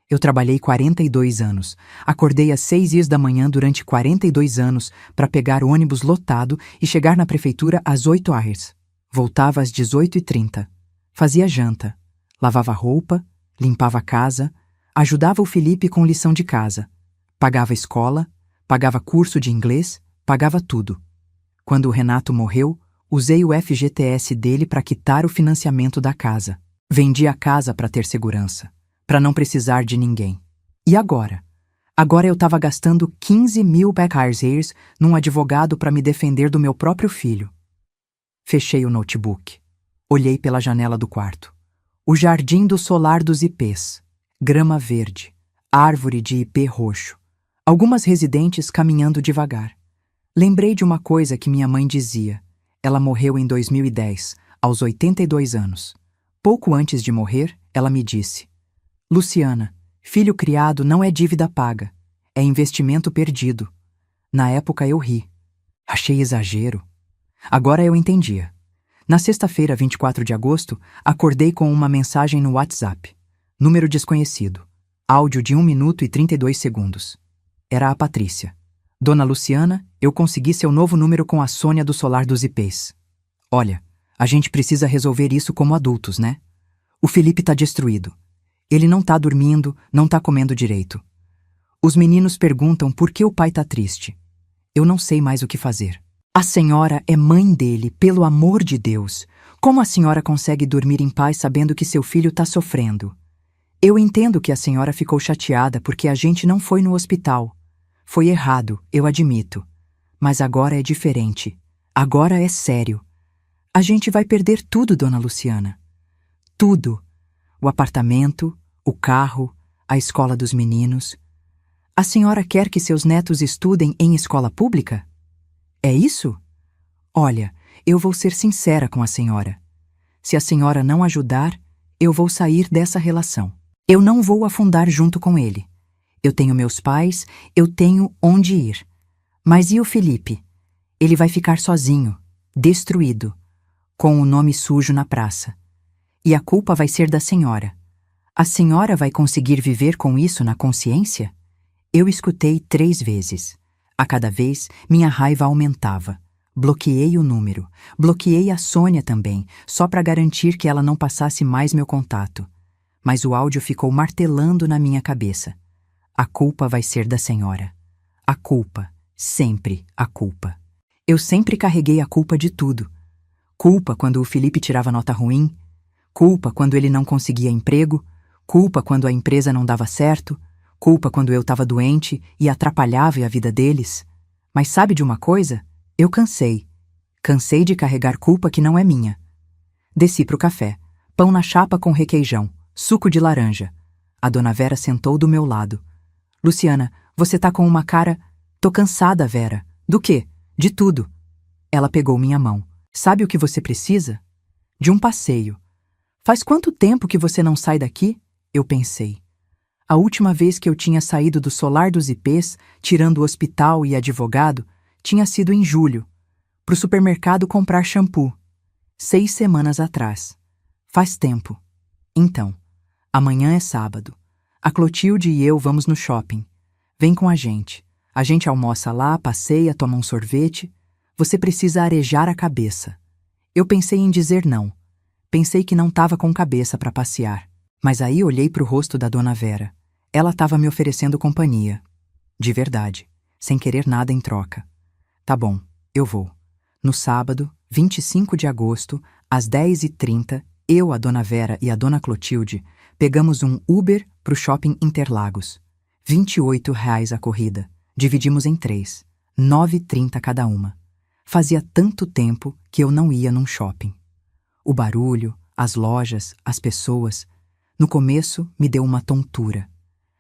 Eu trabalhei 42 anos. Acordei às 6 da manhã durante 42 anos para pegar o ônibus lotado e chegar na prefeitura às 8 horas. Voltava às 18h30. Fazia janta, lavava roupa, limpava a casa, ajudava o Felipe com lição de casa, pagava escola, pagava curso de inglês, pagava tudo. Quando o Renato morreu, usei o FGTS dele para quitar o financiamento da casa. Vendi a casa para ter segurança, para não precisar de ninguém. E agora? Agora eu estava gastando 15 mil backers num advogado para me defender do meu próprio filho. Fechei o notebook. Olhei pela janela do quarto. O jardim do solar dos ipês. Grama verde. Árvore de ipê roxo. Algumas residentes caminhando devagar. Lembrei de uma coisa que minha mãe dizia. Ela morreu em 2010, aos 82 anos. Pouco antes de morrer, ela me disse: Luciana, filho criado não é dívida paga. É investimento perdido. Na época eu ri. Achei exagero. Agora eu entendia. Na sexta-feira, 24 de agosto, acordei com uma mensagem no WhatsApp. Número desconhecido. Áudio de 1 minuto e 32 segundos. Era a Patrícia. Dona Luciana, eu consegui seu novo número com a Sônia do Solar dos Ipês. Olha, a gente precisa resolver isso como adultos, né? O Felipe tá destruído. Ele não tá dormindo, não tá comendo direito. Os meninos perguntam por que o pai tá triste. Eu não sei mais o que fazer. A senhora é mãe dele, pelo amor de Deus. Como a senhora consegue dormir em paz sabendo que seu filho tá sofrendo? Eu entendo que a senhora ficou chateada porque a gente não foi no hospital. Foi errado, eu admito. Mas agora é diferente. Agora é sério. A gente vai perder tudo, dona Luciana. Tudo. O apartamento, o carro, a escola dos meninos. A senhora quer que seus netos estudem em escola pública? É isso? Olha, eu vou ser sincera com a senhora. Se a senhora não ajudar, eu vou sair dessa relação. Eu não vou afundar junto com ele. Eu tenho meus pais, eu tenho onde ir. Mas e o Felipe? Ele vai ficar sozinho, destruído, com o nome sujo na praça. E a culpa vai ser da senhora. A senhora vai conseguir viver com isso na consciência? Eu escutei 3 vezes. A cada vez, minha raiva aumentava. Bloqueei o número. Bloqueei a Sônia também, só para garantir que ela não passasse mais meu contato. Mas o áudio ficou martelando na minha cabeça. A culpa vai ser da senhora. A culpa. Sempre a culpa. Eu sempre carreguei a culpa de tudo. Culpa quando o Felipe tirava nota ruim. Culpa quando ele não conseguia emprego. Culpa quando a empresa não dava certo. Culpa quando eu estava doente e atrapalhava a vida deles. Mas sabe de uma coisa? Eu cansei. Cansei de carregar culpa que não é minha. Desci pro café. Pão na chapa com requeijão. Suco de laranja. A dona Vera sentou do meu lado. Luciana, você tá com uma cara... Tô cansada, Vera. Do quê? De tudo. Ela pegou minha mão. Sabe o que você precisa? De um passeio. Faz quanto tempo que você não sai daqui? Eu pensei. A última vez que eu tinha saído do solar dos ipês, tirando o hospital e advogado, tinha sido em julho, pro supermercado comprar shampoo. 6 semanas atrás. Faz tempo. Então, amanhã é sábado. A Clotilde e eu vamos no shopping. Vem com a gente. A gente almoça lá, passeia, toma um sorvete. Você precisa arejar a cabeça. Eu pensei em dizer não. Pensei que não estava com cabeça para passear. Mas aí olhei pro rosto da dona Vera. Ela estava me oferecendo companhia. De verdade, sem querer nada em troca. Tá bom, eu vou. No sábado, 25 de agosto, às 10h30, eu, a dona Vera e a dona Clotilde pegamos um Uber pro shopping Interlagos. R$ 28 a corrida. Dividimos em 3. 9,30 cada uma. Fazia tanto tempo que eu não ia num shopping. O barulho, as lojas, as pessoas... No começo, me deu uma tontura.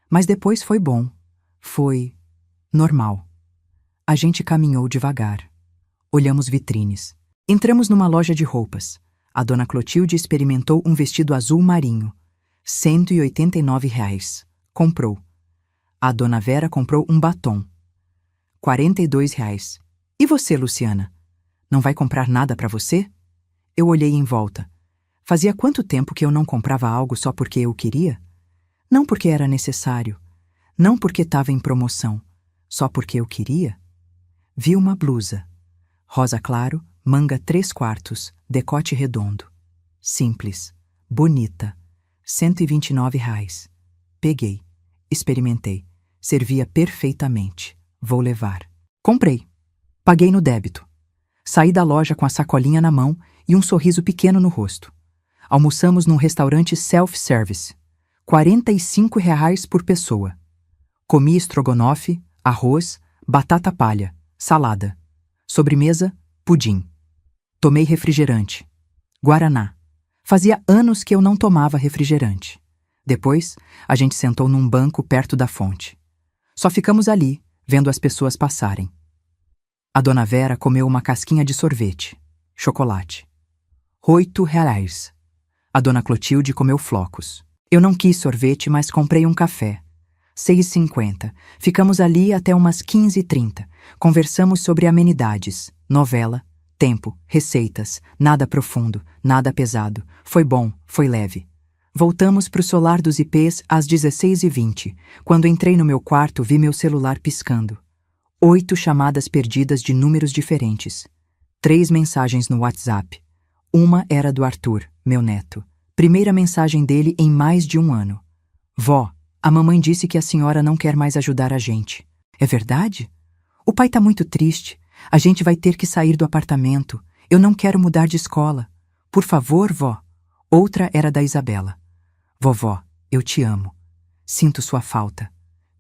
Mas depois foi bom. Foi normal. A gente caminhou devagar. Olhamos vitrines. Entramos numa loja de roupas. A dona Clotilde experimentou um vestido azul marinho. R$ 189. Comprou. A dona Vera comprou um batom. R$ 42. E você, Luciana? Não vai comprar nada para você? Eu olhei em volta. Fazia quanto tempo que eu não comprava algo só porque eu queria? Não porque era necessário, não porque estava em promoção, só porque eu queria. Vi uma blusa, rosa claro, manga 3/4, decote redondo. Simples, bonita, R$ 129. Peguei, experimentei, servia perfeitamente. Vou levar. Comprei. Paguei no débito. Saí da loja com a sacolinha na mão e um sorriso pequeno no rosto. Almoçamos num restaurante self-service. R$ 45 por pessoa. Comi estrogonofe, arroz, batata palha, salada. Sobremesa, pudim. Tomei refrigerante. Guaraná. Fazia anos que eu não tomava refrigerante. Depois, a gente sentou num banco perto da fonte. Só ficamos ali, vendo as pessoas passarem. A dona Vera comeu uma casquinha de sorvete. Chocolate. R$ 8. A dona Clotilde comeu flocos. Eu não quis sorvete, mas comprei um café. R$ 6,50. Ficamos ali até umas 15h30. Conversamos sobre amenidades, novela, tempo, receitas, nada profundo, nada pesado. Foi bom, foi leve. Voltamos para o solar dos IPs às 16h20. Quando entrei no meu quarto, vi meu celular piscando. 8 chamadas perdidas de números diferentes. 3 mensagens no WhatsApp. Uma era do Arthur, meu neto. Primeira mensagem dele em mais de um ano. Vó, a mamãe disse que a senhora não quer mais ajudar a gente. É verdade? O pai tá muito triste. A gente vai ter que sair do apartamento. Eu não quero mudar de escola. Por favor, vó. Outra era da Isabela. Vovó, eu te amo. Sinto sua falta.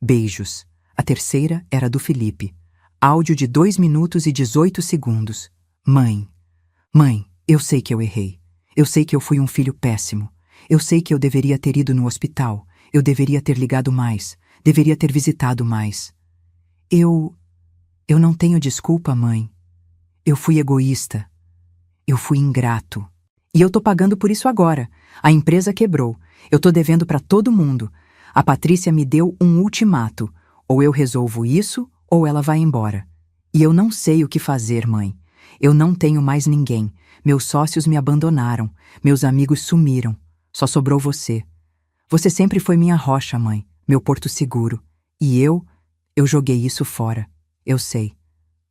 Beijos. A terceira era do Felipe. Áudio de 2 minutos e 18 segundos. Mãe. Mãe, eu sei que eu errei. Eu sei que eu fui um filho péssimo. Eu sei que eu deveria ter ido no hospital. Eu deveria ter ligado mais. Deveria ter visitado mais. Eu não tenho desculpa, mãe. Eu fui egoísta. Eu fui ingrato. E eu tô pagando por isso agora. A empresa quebrou. Eu tô devendo pra todo mundo. A Patrícia me deu um ultimato. Ou eu resolvo isso, ou ela vai embora. E eu não sei o que fazer, mãe. Eu não tenho mais ninguém. Meus sócios me abandonaram. Meus amigos sumiram. Só sobrou você. Você sempre foi minha rocha, mãe. Meu porto seguro. E eu joguei isso fora. Eu sei.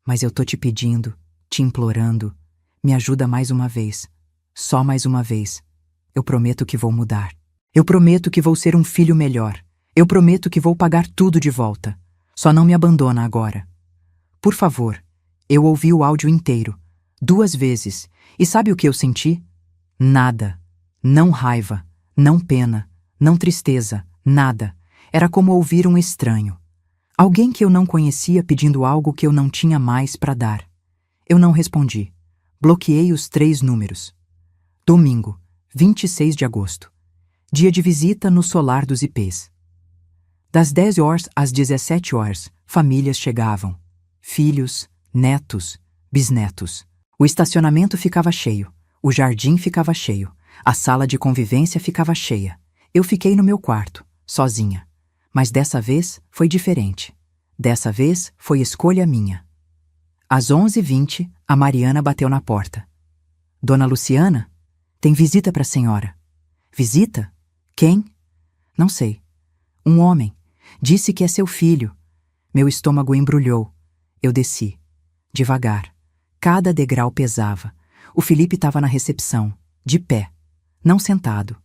Mas eu tô te pedindo, te implorando. Me ajuda mais uma vez. Só mais uma vez. Eu prometo que vou mudar. Eu prometo que vou ser um filho melhor. Eu prometo que vou pagar tudo de volta. Só não me abandona agora. Por favor. Eu ouvi o áudio inteiro. 2 vezes. E sabe o que eu senti? Nada. Não raiva. Não pena. Não tristeza. Nada. Era como ouvir um estranho. Alguém que eu não conhecia pedindo algo que eu não tinha mais para dar. Eu não respondi. Bloqueei os 3 números. Domingo, 26 de agosto. Dia de visita no solar dos IPs. Das 10 horas às 17 horas, famílias chegavam. Filhos, netos, bisnetos. O estacionamento ficava cheio. O jardim ficava cheio. A sala de convivência ficava cheia. Eu fiquei no meu quarto, sozinha. Mas dessa vez foi diferente. Dessa vez foi escolha minha. Às 11h20, a Mariana bateu na porta. Dona Luciana? Tem visita para a senhora. Visita? Quem? Não sei. Um homem. Disse que é seu filho. Meu estômago embrulhou. Eu desci. Devagar. Cada degrau pesava. O Felipe estava na recepção, de pé. Não sentado.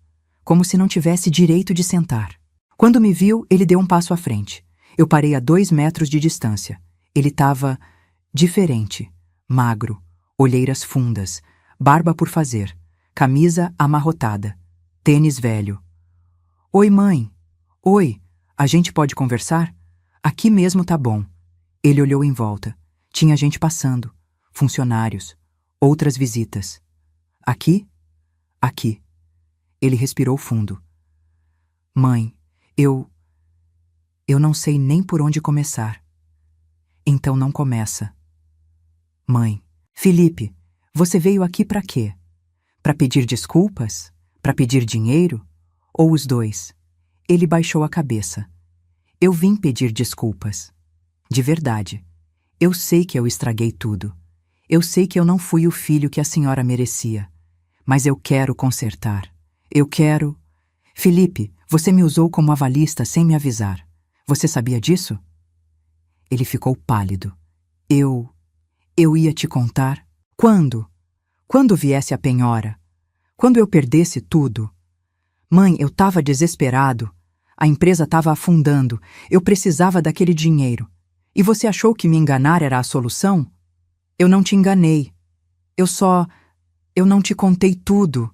Como se não tivesse direito de sentar. Quando me viu, ele deu um passo à frente. Eu parei a 2 metros de distância. Ele estava diferente. Magro. Olheiras fundas. Barba por fazer. Camisa amarrotada. Tênis velho. Oi, mãe. Oi. A gente pode conversar? Aqui mesmo tá bom. Ele olhou em volta. Tinha gente passando. Funcionários. Outras visitas. Aqui? Aqui. Ele respirou fundo. Mãe, eu não sei nem por onde começar. Então não começa. Mãe, Felipe, você veio aqui para quê? Para pedir desculpas? Para pedir dinheiro? Ou os dois? Ele baixou a cabeça. Eu vim pedir desculpas. De verdade. Eu sei que eu estraguei tudo. Eu sei que eu não fui o filho que a senhora merecia. Mas eu quero consertar. Felipe, você me usou como avalista sem me avisar. Você sabia disso? Ele ficou pálido. Eu ia te contar. Quando? Quando viesse a penhora? Quando eu perdesse tudo? Mãe, eu estava desesperado. A empresa estava afundando. Eu precisava daquele dinheiro. E você achou que me enganar era a solução? Eu não te enganei. Eu não te contei tudo.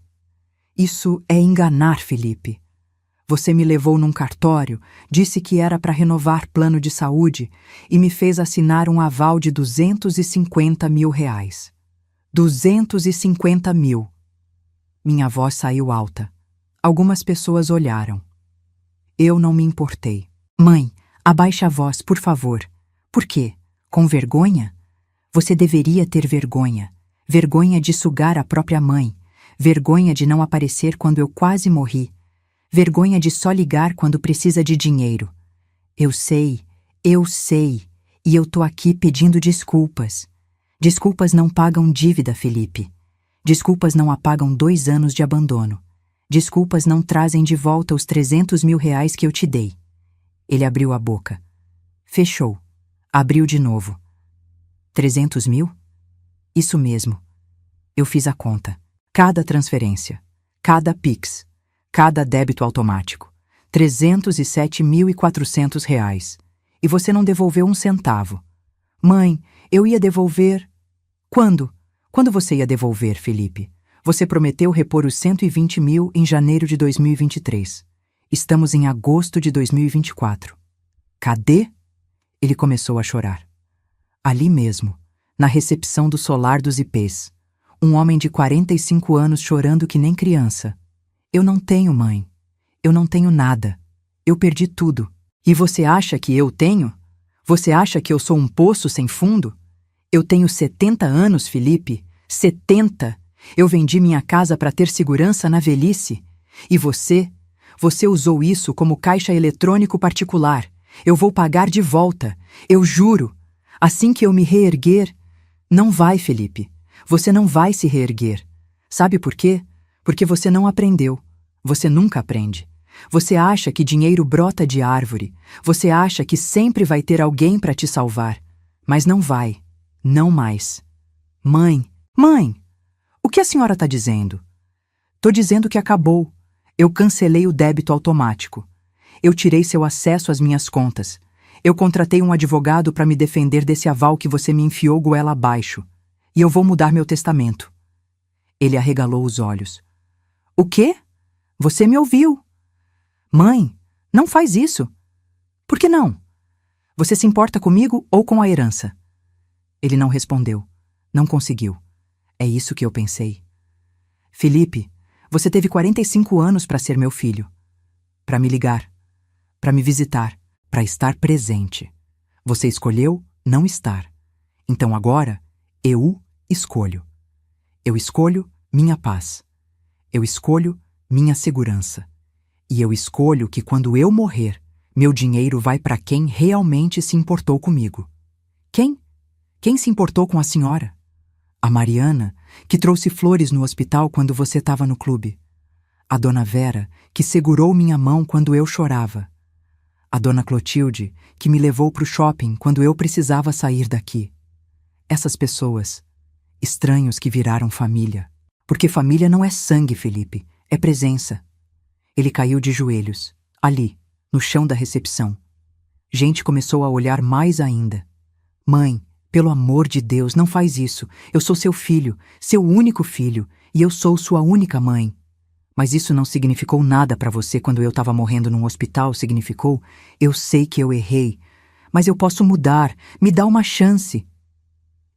Isso é enganar, Felipe. Você me levou num cartório, disse que era para renovar plano de saúde e me fez assinar um aval de R$ 250 mil. 250 mil. Minha voz saiu alta. Algumas pessoas olharam. Eu não me importei. Mãe, abaixe a voz, por favor. Por quê? Com vergonha? Você deveria ter vergonha. Vergonha de sugar a própria mãe. Vergonha de não aparecer quando eu quase morri. Vergonha de só ligar quando precisa de dinheiro. Eu sei. E eu tô aqui pedindo desculpas. Desculpas não pagam dívida, Felipe. Desculpas não apagam 2 anos de abandono. Desculpas não trazem de volta os R$ 300 mil que eu te dei. Ele abriu a boca. Fechou. Abriu de novo. 300 mil? Isso mesmo. Eu fiz a conta. Cada transferência. Cada Pix. Cada débito automático. R$ 307.400. E você não devolveu um centavo. Mãe, eu ia devolver... Quando? Quando você ia devolver, Felipe? Você prometeu repor os 120 mil em janeiro de 2023. Estamos em agosto de 2024. Cadê? Ele começou a chorar. Ali mesmo, na recepção do solar dos IPs. Um homem de 45 anos chorando que nem criança. Eu não tenho mãe. Eu não tenho nada. Eu perdi tudo. E você acha que eu tenho? Você acha que eu sou um poço sem fundo? Eu tenho 70 anos, Felipe. 70! Eu vendi minha casa para ter segurança na velhice. E você? Você usou isso como caixa eletrônico particular. Eu vou pagar de volta. Eu juro. Assim que eu me reerguer... Não vai, Felipe. Você não vai se reerguer. Sabe por quê? Porque você não aprendeu. Você nunca aprende. Você acha que dinheiro brota de árvore. Você acha que sempre vai ter alguém para te salvar. Mas não vai. Não mais. Mãe! O que a senhora está dizendo? Tô dizendo que acabou. Eu cancelei o débito automático. Eu tirei seu acesso às minhas contas. Eu contratei um advogado para me defender desse aval que você me enfiou goela abaixo. E eu vou mudar meu testamento. Ele arregalou os olhos. O quê? Você me ouviu. Mãe, não faz isso. Por que não? Você se importa comigo ou com a herança? Ele não respondeu. Não conseguiu. É isso que eu pensei. Felipe, você teve 45 anos para ser meu filho. Para me ligar. Para me visitar. Para estar presente. Você escolheu não estar. Então agora, eu escolho. Eu escolho minha paz. Eu escolho minha segurança. E eu escolho que quando eu morrer, meu dinheiro vai para quem realmente se importou comigo. Quem? Quem se importou com a senhora? A Mariana, que trouxe flores no hospital quando você estava no clube. A dona Vera, que segurou minha mão quando eu chorava. A dona Clotilde, que me levou para o shopping quando eu precisava sair daqui. Essas pessoas, estranhos que viraram família. Porque família não é sangue, Felipe, é presença. Ele caiu de joelhos, ali, no chão da recepção. Gente começou a olhar mais ainda. Mãe, pelo amor de Deus, não faz isso. Eu sou seu filho, seu único filho, e eu sou sua única mãe. Mas isso não significou nada para você quando eu estava morrendo num hospital, significou? Eu sei que eu errei, mas eu posso mudar, me dá uma chance.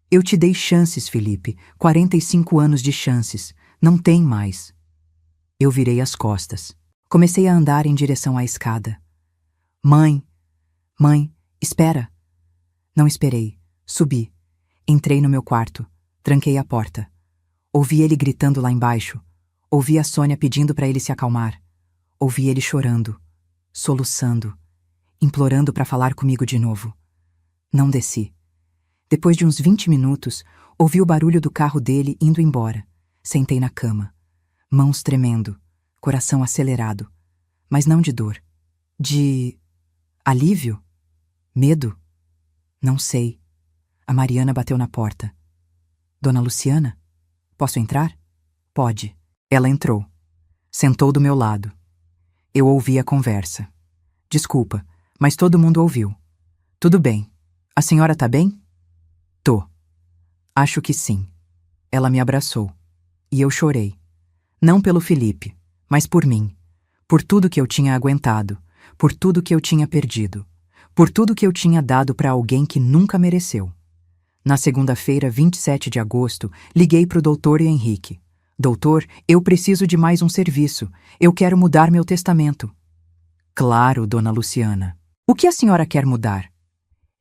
Eu te dei chances, Felipe, 45 anos de chances, não tem mais. Eu virei as costas. Comecei a andar em direção à escada. Mãe, espera. Não esperei. Subi. Entrei no meu quarto. Tranquei a porta. Ouvi ele gritando lá embaixo. Ouvi a Sônia pedindo para ele se acalmar. Ouvi ele chorando, soluçando, implorando para falar comigo de novo. Não desci. Depois de uns 20 minutos, ouvi o barulho do carro dele indo embora. Sentei na cama. Mãos tremendo, coração acelerado. mas não de dor. De alívio? Medo? Não sei. A Mariana bateu na porta. Dona Luciana? Posso entrar? Pode. Ela entrou. Sentou do meu lado. Eu ouvi a conversa. Desculpa, mas todo mundo ouviu. Tudo bem. A senhora tá bem? Tô. Acho que sim. Ela me abraçou. E eu chorei. Não pelo Felipe, mas por mim. Por tudo que eu tinha aguentado. Por tudo que eu tinha perdido. Por tudo que eu tinha dado para alguém que nunca mereceu. Na segunda-feira, 27 de agosto, liguei para o doutor Henrique. Doutor, eu preciso de mais um serviço. Eu quero mudar meu testamento. Claro, dona Luciana. O que a senhora quer mudar?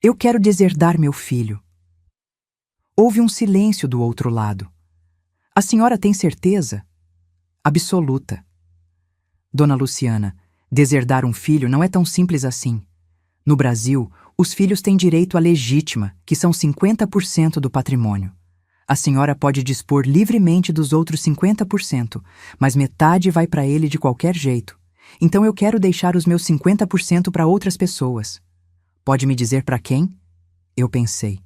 Eu quero deserdar meu filho. Houve um silêncio do outro lado. A senhora tem certeza? Absoluta. Dona Luciana, deserdar um filho não é tão simples assim. No Brasil, os filhos têm direito à legítima, que são 50% do patrimônio. A senhora pode dispor livremente dos outros 50%, mas metade vai para ele de qualquer jeito. Então eu quero deixar os meus 50% para outras pessoas. Pode me dizer para quem? Eu pensei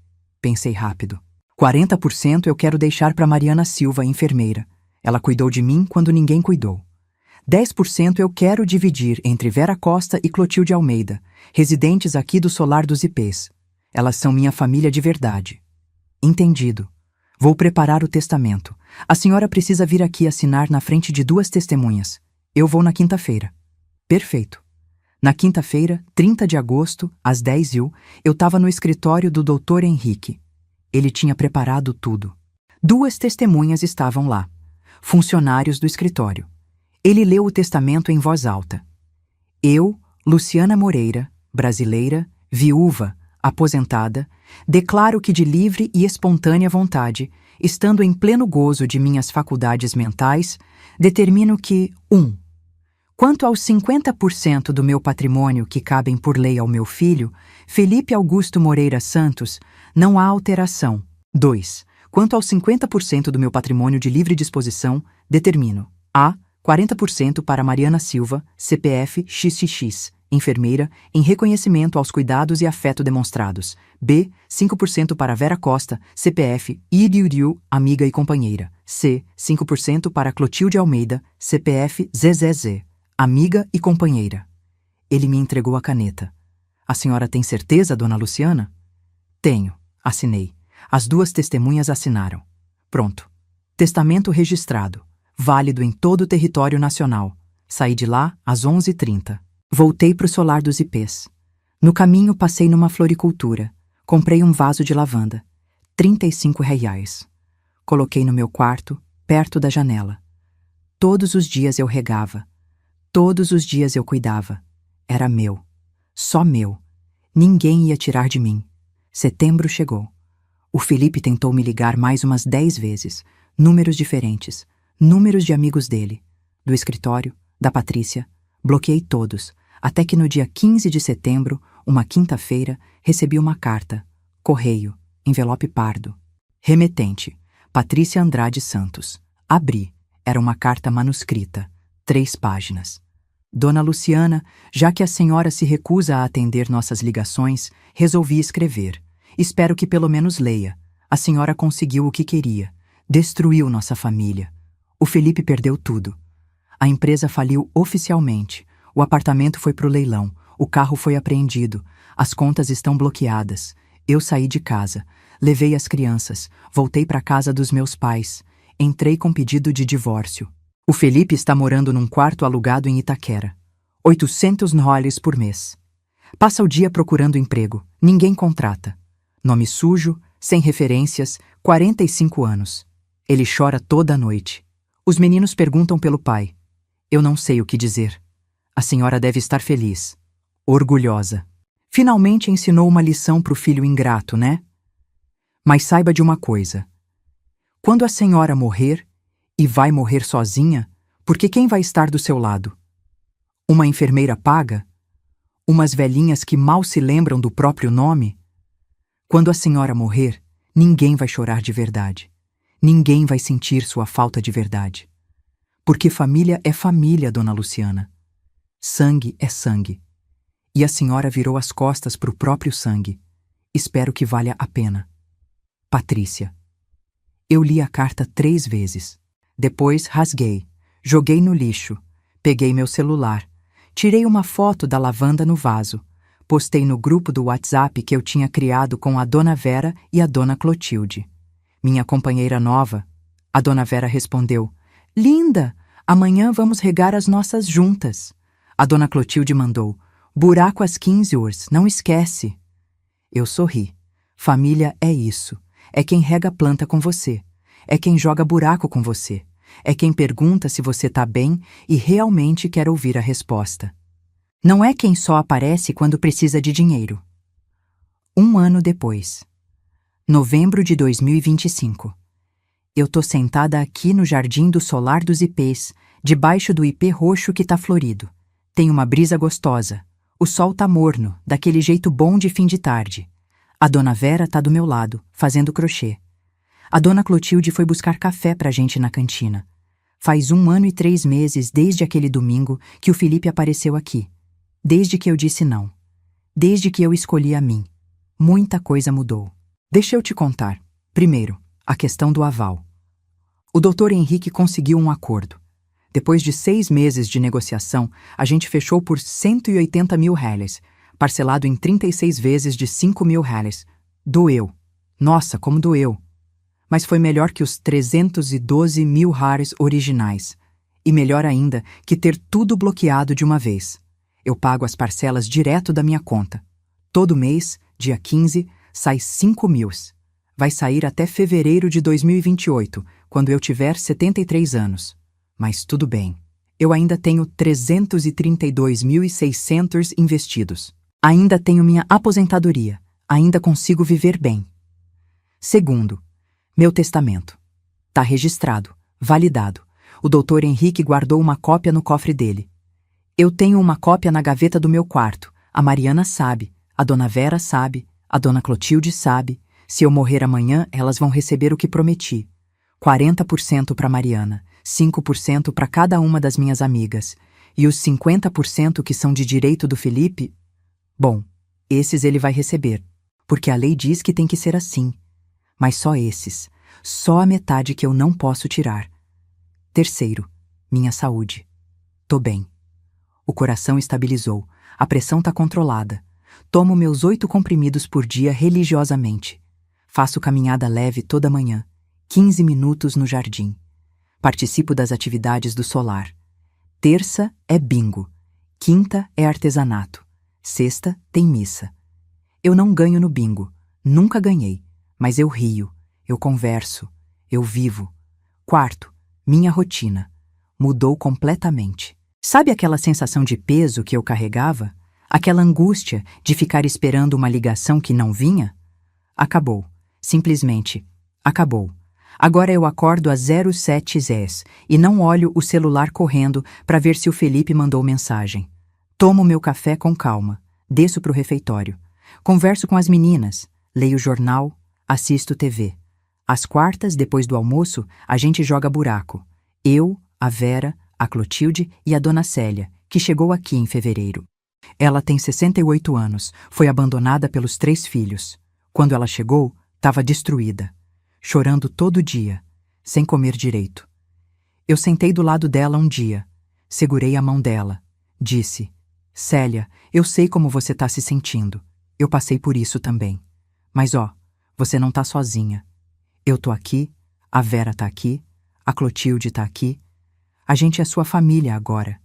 rápido. 40% eu quero deixar para Mariana Silva, enfermeira. Ela cuidou de mim quando ninguém cuidou. 10% eu quero dividir entre Vera Costa e Clotilde Almeida, residentes aqui do Solar dos Ipês. Elas são minha família de verdade. Entendido. Vou preparar o testamento. A senhora precisa vir aqui assinar na frente de 2 testemunhas. Eu vou na quinta-feira. Perfeito. Na quinta-feira, 30 de agosto, às 10h, eu estava no escritório do Dr. Henrique. Ele tinha preparado tudo. 2 testemunhas estavam lá. Funcionários do escritório. Ele leu o testamento em voz alta. Eu, Luciana Moreira, brasileira, viúva, aposentada, declaro que de livre e espontânea vontade, estando em pleno gozo de minhas faculdades mentais, determino que 1. Quanto aos 50% do meu patrimônio que cabem por lei ao meu filho, Felipe Augusto Moreira Santos, não há alteração. 2. Quanto aos 50% do meu patrimônio de livre disposição, determino a. 40% para Mariana Silva, CPF XXX, enfermeira, em reconhecimento aos cuidados e afeto demonstrados. B. 5% para Vera Costa, CPF Iriuriu, amiga e companheira. C. 5% para Clotilde Almeida, CPF ZZZ, amiga e companheira. Ele me entregou a caneta. A senhora tem certeza, dona Luciana? Tenho. Assinei. As 2 testemunhas assinaram. Pronto. Testamento registrado. Válido em todo o território nacional. Saí de lá às 11h30. Voltei para o Solar dos Ipês. No caminho passei numa floricultura. Comprei um vaso de lavanda. R$ 35. Coloquei no meu quarto, perto da janela. Todos os dias eu regava. Todos os dias eu cuidava. Era meu. Só meu. Ninguém ia tirar de mim. Setembro chegou. O Felipe tentou me ligar mais umas 10 vezes. Números diferentes. Números de amigos dele. Do escritório, da Patrícia. Bloqueei todos. Até que no dia 15 de setembro, uma quinta-feira, recebi uma carta. Correio. Envelope pardo. Remetente. Patrícia Andrade Santos. Abri. Era uma carta manuscrita. 3 páginas. Dona Luciana, já que a senhora se recusa a atender nossas ligações, resolvi escrever. Espero que pelo menos leia. A senhora conseguiu o que queria. Destruiu nossa família. O Felipe perdeu tudo. A empresa faliu oficialmente. O apartamento foi pro leilão. O carro foi apreendido. As contas estão bloqueadas. Eu saí de casa. Levei as crianças. Voltei para casa dos meus pais. Entrei com pedido de divórcio. O Felipe está morando num quarto alugado em Itaquera. 800 noales por mês. Passa o dia procurando emprego. Ninguém contrata. Nome sujo, sem referências, 45 anos. Ele chora toda a noite. Os meninos perguntam pelo pai. Eu não sei o que dizer. A senhora deve estar feliz. Orgulhosa. Finalmente ensinou uma lição pro filho ingrato, né? Mas saiba de uma coisa. Quando a senhora morrer, e vai morrer sozinha, porque quem vai estar do seu lado? Uma enfermeira paga? Umas velhinhas que mal se lembram do próprio nome? Quando a senhora morrer, ninguém vai chorar de verdade. Ninguém vai sentir sua falta de verdade. Porque família é família, dona Luciana. Sangue é sangue. E a senhora virou as costas para o próprio sangue. Espero que valha a pena. Patrícia. Eu li a carta 3 vezes. Depois rasguei, joguei no lixo, peguei meu celular, tirei uma foto da lavanda no vaso, postei no grupo do WhatsApp que eu tinha criado com a Dona Vera e a Dona Clotilde. Minha companheira nova, a Dona Vera respondeu: Linda, amanhã vamos regar as nossas juntas. A Dona Clotilde mandou: buraco às 15 horas, não esquece. Eu sorri. Família é isso. É quem rega a planta com você. É quem joga buraco com você. É quem pergunta se você tá bem e realmente quer ouvir a resposta. Não é quem só aparece quando precisa de dinheiro. 1 ano depois. Novembro de 2025. Eu tô sentada aqui no jardim do solar dos ipês, debaixo do ipê roxo que tá florido. Tem uma brisa gostosa. O sol tá morno, daquele jeito bom de fim de tarde. A Dona Vera tá do meu lado, fazendo crochê. A Dona Clotilde foi buscar café pra gente na cantina. Faz 1 ano e 3 meses desde aquele domingo que o Felipe apareceu aqui. Desde que eu disse não. Desde que eu escolhi a mim. Muita coisa mudou. Deixa eu te contar. Primeiro, a questão do aval. O Dr. Henrique conseguiu um acordo. Depois de 6 meses de negociação, a gente fechou por 180 mil reais, parcelado em 36 vezes de 5 mil reais. Doeu. Nossa, como doeu. Mas foi melhor que os 312 mil reais originais. E melhor ainda que ter tudo bloqueado de uma vez. Eu pago as parcelas direto da minha conta. Todo mês, dia 15, sai 5 mil. Vai sair até fevereiro de 2028, quando eu tiver 73 anos. Mas tudo bem. Eu ainda tenho 332.600 investidos. Ainda tenho minha aposentadoria. Ainda consigo viver bem. Segundo, meu testamento. Tá registrado, validado. O Dr. Henrique guardou uma cópia no cofre dele. Eu tenho uma cópia na gaveta do meu quarto. A Mariana sabe, a Dona Vera sabe, a Dona Clotilde sabe. Se eu morrer amanhã, elas vão receber o que prometi. 40% para Mariana, 5% para cada uma das minhas amigas. E os 50% que são de direito do Felipe? Bom, esses ele vai receber, porque a lei diz que tem que ser assim. Mas só esses, só a metade que eu não posso tirar. Terceiro, minha saúde. Tô bem. O coração estabilizou, a pressão tá controlada. Tomo meus 8 comprimidos por dia religiosamente. Faço caminhada leve toda manhã, 15 minutos no jardim. Participo das atividades do solar. Terça é bingo. Quinta é artesanato. Sexta tem missa. Eu não ganho no bingo, nunca ganhei, mas eu rio, eu converso, eu vivo. Quarto, minha rotina. Mudou completamente. Sabe aquela sensação de peso que eu carregava? Aquela angústia de ficar esperando uma ligação que não vinha? Acabou. Simplesmente, acabou. Agora eu acordo às 07h e não olho o celular correndo para ver se o Felipe mandou mensagem. Tomo meu café com calma, desço para o refeitório. Converso com as meninas, leio jornal, assisto TV. Às quartas, depois do almoço, a gente joga buraco. Eu, a Vera, a Clotilde e a Dona Célia, que chegou aqui em fevereiro. Ela tem 68 anos, foi abandonada pelos 3 filhos. Quando ela chegou, estava destruída, chorando todo dia, sem comer direito. Eu sentei do lado dela um dia, segurei a mão dela, disse: Célia, eu sei como você está se sentindo. Eu passei por isso também. Mas você não está sozinha. Eu tô aqui, a Vera tá aqui, a Clotilde tá aqui. A gente é sua família agora.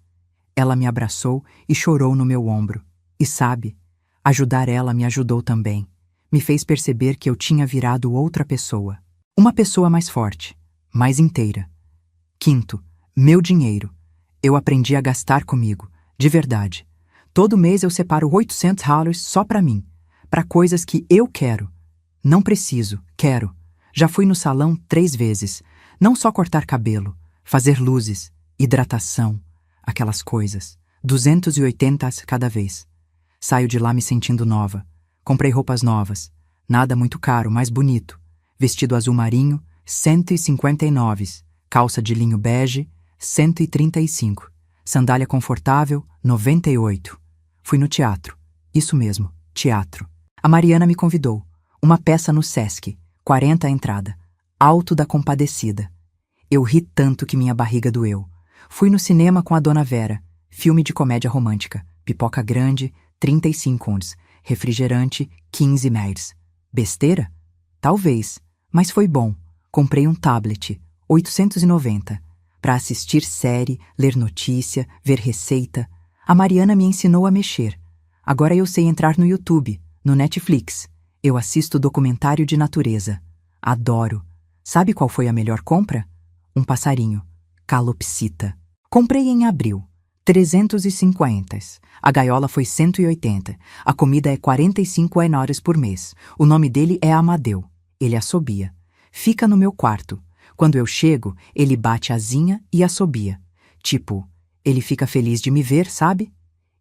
Ela me abraçou e chorou no meu ombro. E sabe, ajudar ela me ajudou também. Me fez perceber que eu tinha virado outra pessoa. Uma pessoa mais forte, mais inteira. Quinto, meu dinheiro. Eu aprendi a gastar comigo, de verdade. Todo mês eu separo 800 reais só para mim, para coisas que eu quero. Não preciso, quero. Já fui no salão 3 vezes. Não só cortar cabelo, fazer luzes, hidratação, aquelas coisas. 280 cada vez. Saio de lá me sentindo nova. Comprei roupas novas. Nada muito caro, mas bonito. Vestido azul marinho, 159. Calça de linho bege, 135. Sandália confortável, 98. Fui no teatro. Isso mesmo, teatro. A Mariana me convidou. Uma peça no Sesc, 40 a entrada. Alto da Compadecida. Eu ri tanto que minha barriga doeu. Fui no cinema com a Dona Vera. Filme de comédia romântica. Pipoca grande, 35 uns. Refrigerante, 15 ml. Besteira? Talvez, mas foi bom. Comprei um tablet, 890, para assistir série, ler notícia, ver receita. A Mariana me ensinou a mexer. Agora eu sei entrar no YouTube, no Netflix. Eu assisto documentário de natureza. Adoro. Sabe qual foi a melhor compra? Um passarinho. Calopsita. Comprei em abril. 350. A gaiola foi 180. A comida é 45 enores por mês. O nome dele é Amadeu. Ele assobia. Fica no meu quarto. Quando eu chego, ele bate asinha e assobia. Tipo, ele fica feliz de me ver, sabe?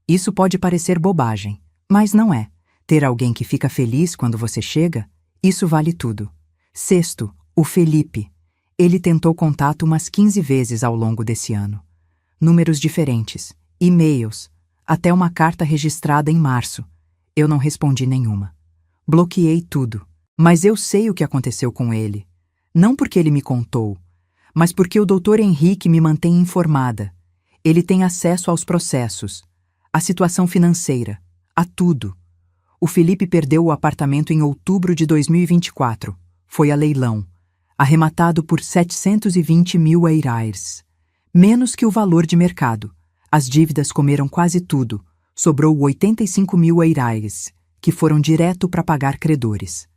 Isso pode parecer bobagem, mas não é. Ter alguém que fica feliz quando você chega, isso vale tudo. Sexto, o Felipe. Ele tentou contato umas 15 vezes ao longo desse ano. Números diferentes, e-mails, até uma carta registrada em março. Eu não respondi nenhuma. Bloqueei tudo. Mas eu sei o que aconteceu com ele. Não porque ele me contou, mas porque o Dr. Henrique me mantém informada. Ele tem acesso aos processos, à situação financeira, a tudo. O Felipe perdeu o apartamento em outubro de 2024. Foi a leilão, arrematado por 720 mil eiraires. Menos que o valor de mercado. As dívidas comeram quase tudo. Sobrou 85 mil eiraires, que foram direto para pagar credores.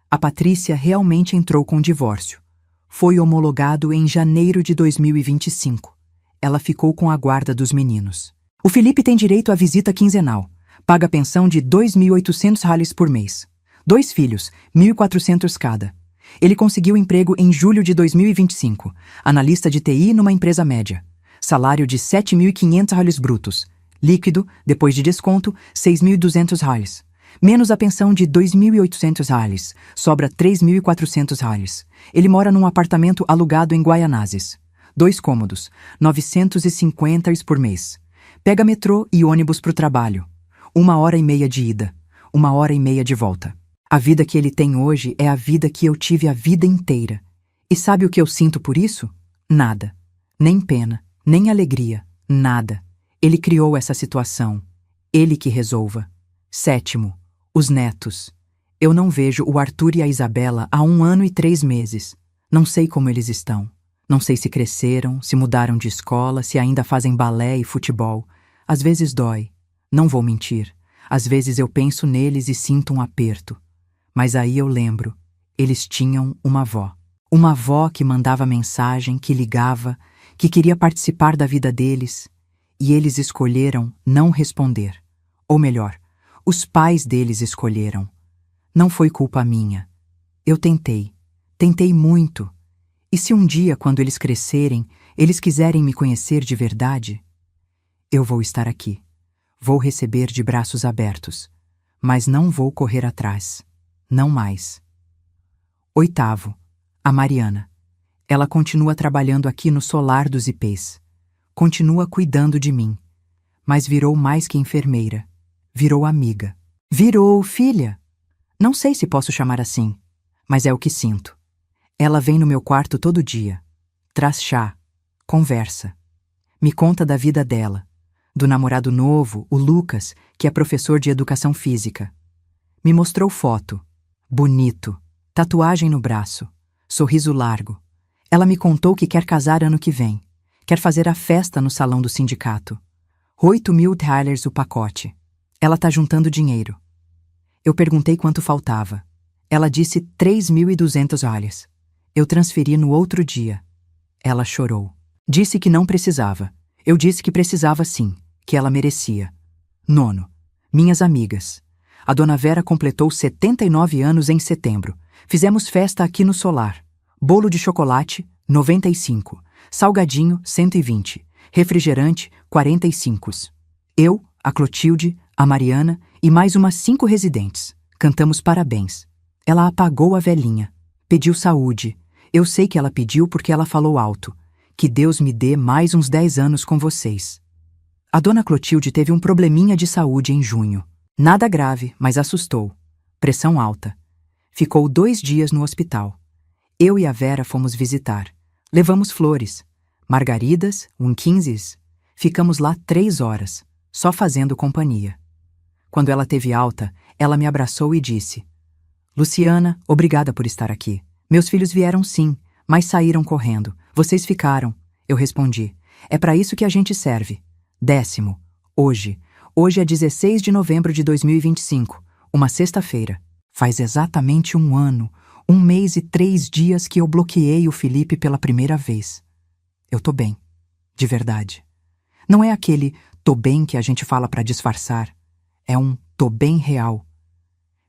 A Patrícia realmente entrou com divórcio. Foi homologado em janeiro de 2025. Ela ficou com a guarda dos meninos. O Felipe tem direito à visita quinzenal. Paga pensão de 2.800 reais por mês. 2 filhos, 1.400 cada. Ele conseguiu emprego em julho de 2025. Analista de TI numa empresa média. Salário de 7.500 reais brutos. Líquido, depois de desconto, 6.200 reais. Menos a pensão de 2.800 reais, sobra 3.400 reais. Ele mora num apartamento alugado em Guaianazes. 2 cômodos, 950 por mês. Pega metrô e ônibus pro trabalho. 1h30 de ida, 1h30 de volta. A vida que ele tem hoje é a vida que eu tive a vida inteira. E sabe o que eu sinto por isso? Nada. Nem pena, nem alegria, nada. Ele criou essa situação. Ele que resolva. Sétimo. Os netos. Eu não vejo o Arthur e a Isabela há 1 ano e 3 meses. Não sei como eles estão. Não sei se cresceram, se mudaram de escola, se ainda fazem balé e futebol. Às vezes dói. Não vou mentir. Às vezes eu penso neles e sinto um aperto. Mas aí eu lembro. Eles tinham uma avó. Uma avó que mandava mensagem, que ligava, que queria participar da vida deles. E eles escolheram não responder. Ou melhor, os pais deles escolheram. Não foi culpa minha. Eu tentei. Tentei muito. E se um dia, quando eles crescerem, eles quiserem me conhecer de verdade, eu vou estar aqui. Vou receber de braços abertos. Mas não vou correr atrás. Não mais. Oitavo. A Mariana. Ela continua trabalhando aqui no solar dos IPs. Continua cuidando de mim. Mas virou mais que enfermeira. Virou amiga. Virou filha. Não sei se posso chamar assim, mas é o que sinto. Ela vem no meu quarto todo dia. Traz chá. Conversa. Me conta da vida dela. Do namorado novo, o Lucas, que é professor de educação física. Me mostrou foto. Bonito. Tatuagem no braço. Sorriso largo. Ela me contou que quer casar ano que vem. Quer fazer a festa no salão do sindicato. 8.000 reais o pacote. Ela tá juntando dinheiro. Eu perguntei quanto faltava. Ela disse 3.200 reais. Eu transferi no outro dia. Ela chorou. Disse que não precisava. Eu disse que precisava sim, que ela merecia. Nono. Minhas amigas. A Dona Vera completou 79 anos em setembro. Fizemos festa aqui no solar. Bolo de chocolate, 95. Salgadinho, 120. Refrigerante, 45. Eu, a Clotilde, a Mariana e mais umas 5 residentes. Cantamos parabéns. Ela apagou a velhinha. Pediu saúde. Eu sei que ela pediu porque ela falou alto. Que Deus me dê mais uns 10 anos com vocês. A dona Clotilde teve um probleminha de saúde em junho. Nada grave, mas assustou. Pressão alta. Ficou 2 dias no hospital. Eu e a Vera fomos visitar. Levamos flores, margaridas, quinzes. Ficamos lá 3 horas, só fazendo companhia. Quando ela teve alta, ela me abraçou e disse: Luciana, obrigada por estar aqui. Meus filhos vieram sim, mas saíram correndo. Vocês ficaram. Eu respondi: é para isso que a gente serve. 10º. Hoje. Hoje é 16 de novembro de 2025, uma sexta-feira. Faz exatamente 1 ano, 1 mês e 3 dias que eu bloqueei o Felipe pela primeira vez. Eu tô bem. De verdade. Não é aquele tô bem que a gente fala para disfarçar. É um tô bem real.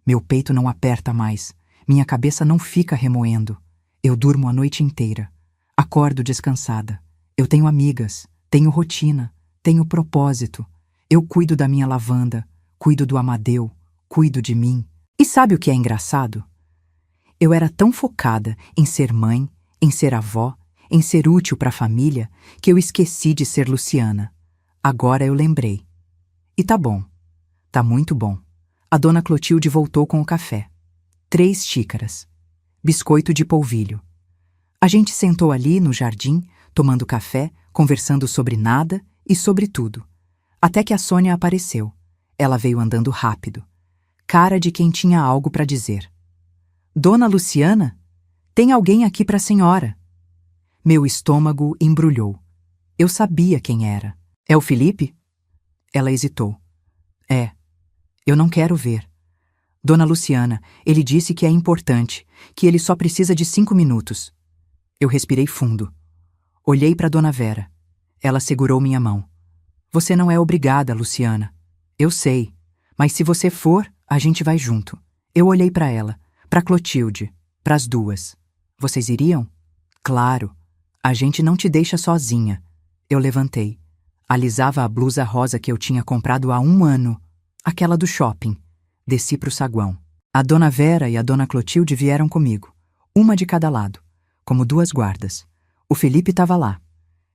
Meu peito não aperta mais. Minha cabeça não fica remoendo. Eu durmo a noite inteira. Acordo descansada. Eu tenho amigas, tenho rotina, tenho propósito. Eu cuido da minha lavanda, cuido do Amadeu, cuido de mim. E sabe o que é engraçado? Eu era tão focada em ser mãe, em ser avó, em ser útil para a família, que eu esqueci de ser Luciana. Agora eu lembrei. E tá bom. Tá muito bom. A dona Clotilde voltou com o café. 3 xícaras. Biscoito de polvilho. A gente sentou ali no jardim, tomando café, conversando sobre nada e sobre tudo. Até que a Sônia apareceu. Ela veio andando rápido. Cara de quem tinha algo para dizer. Dona Luciana? Tem alguém aqui para a senhora. Meu estômago embrulhou. Eu sabia quem era. É o Felipe? Ela hesitou. É. Eu não quero ver. Dona Luciana, ele disse que é importante, que ele só precisa de 5 minutos. Eu respirei fundo. Olhei para Dona Vera. Ela segurou minha mão. Você não é obrigada, Luciana. Eu sei. Mas se você for, a gente vai junto. Eu olhei para ela, para Clotilde, para as duas. Vocês iriam? Claro. A gente não te deixa sozinha. Eu levantei. Alisava a blusa rosa que eu tinha comprado há 1 ano. Aquela do shopping. Desci pro saguão. A Dona Vera e a Dona Clotilde vieram comigo. Uma de cada lado, como 2 guardas. O Felipe estava lá,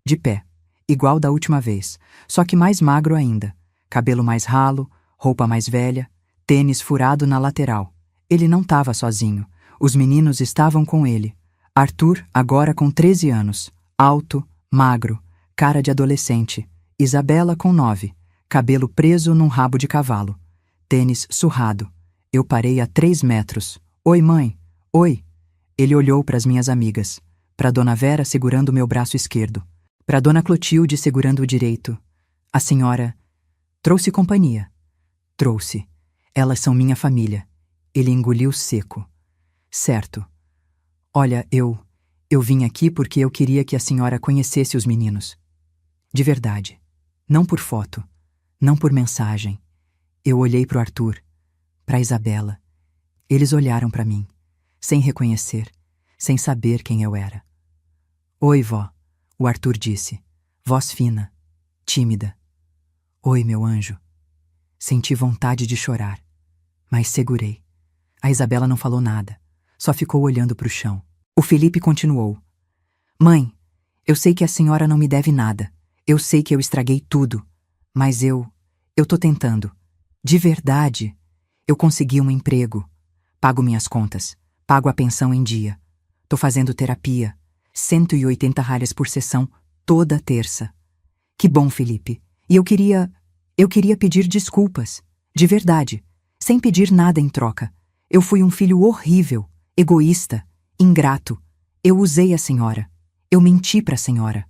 de pé, igual da última vez, só que mais magro ainda. Cabelo mais ralo, roupa mais velha, tênis furado na lateral. Ele não estava sozinho. Os meninos estavam com ele. Arthur, agora com 13 anos, alto, magro, cara de adolescente. Isabela com 9, cabelo preso num rabo de cavalo. Tênis surrado. Eu parei a 3 metros. Oi, mãe. Oi. Ele olhou para as minhas amigas. Para Dona Vera segurando meu braço esquerdo. Para Dona Clotilde segurando o direito. A senhora trouxe companhia. Trouxe. Elas são minha família. Ele engoliu seco. Certo. Olha, eu vim aqui porque eu queria que a senhora conhecesse os meninos. De verdade. Não por foto. Não por mensagem. Eu olhei para o Arthur, para a Isabela. Eles olharam para mim, sem reconhecer, sem saber quem eu era. Oi, vó, o Arthur disse, voz fina, tímida. Oi, meu anjo. Senti vontade de chorar, mas segurei. A Isabela não falou nada, só ficou olhando para o chão. O Felipe continuou. Mãe, eu sei que a senhora não me deve nada. Eu sei que eu estraguei tudo, mas eu tô tentando. De verdade, eu consegui um emprego. Pago minhas contas, pago a pensão em dia. Tô fazendo terapia, 180 ralhas por sessão, toda terça. Que bom, Felipe. E eu queria pedir desculpas, de verdade, sem pedir nada em troca. Eu fui um filho horrível, egoísta, ingrato. Eu usei a senhora. Eu menti para a senhora.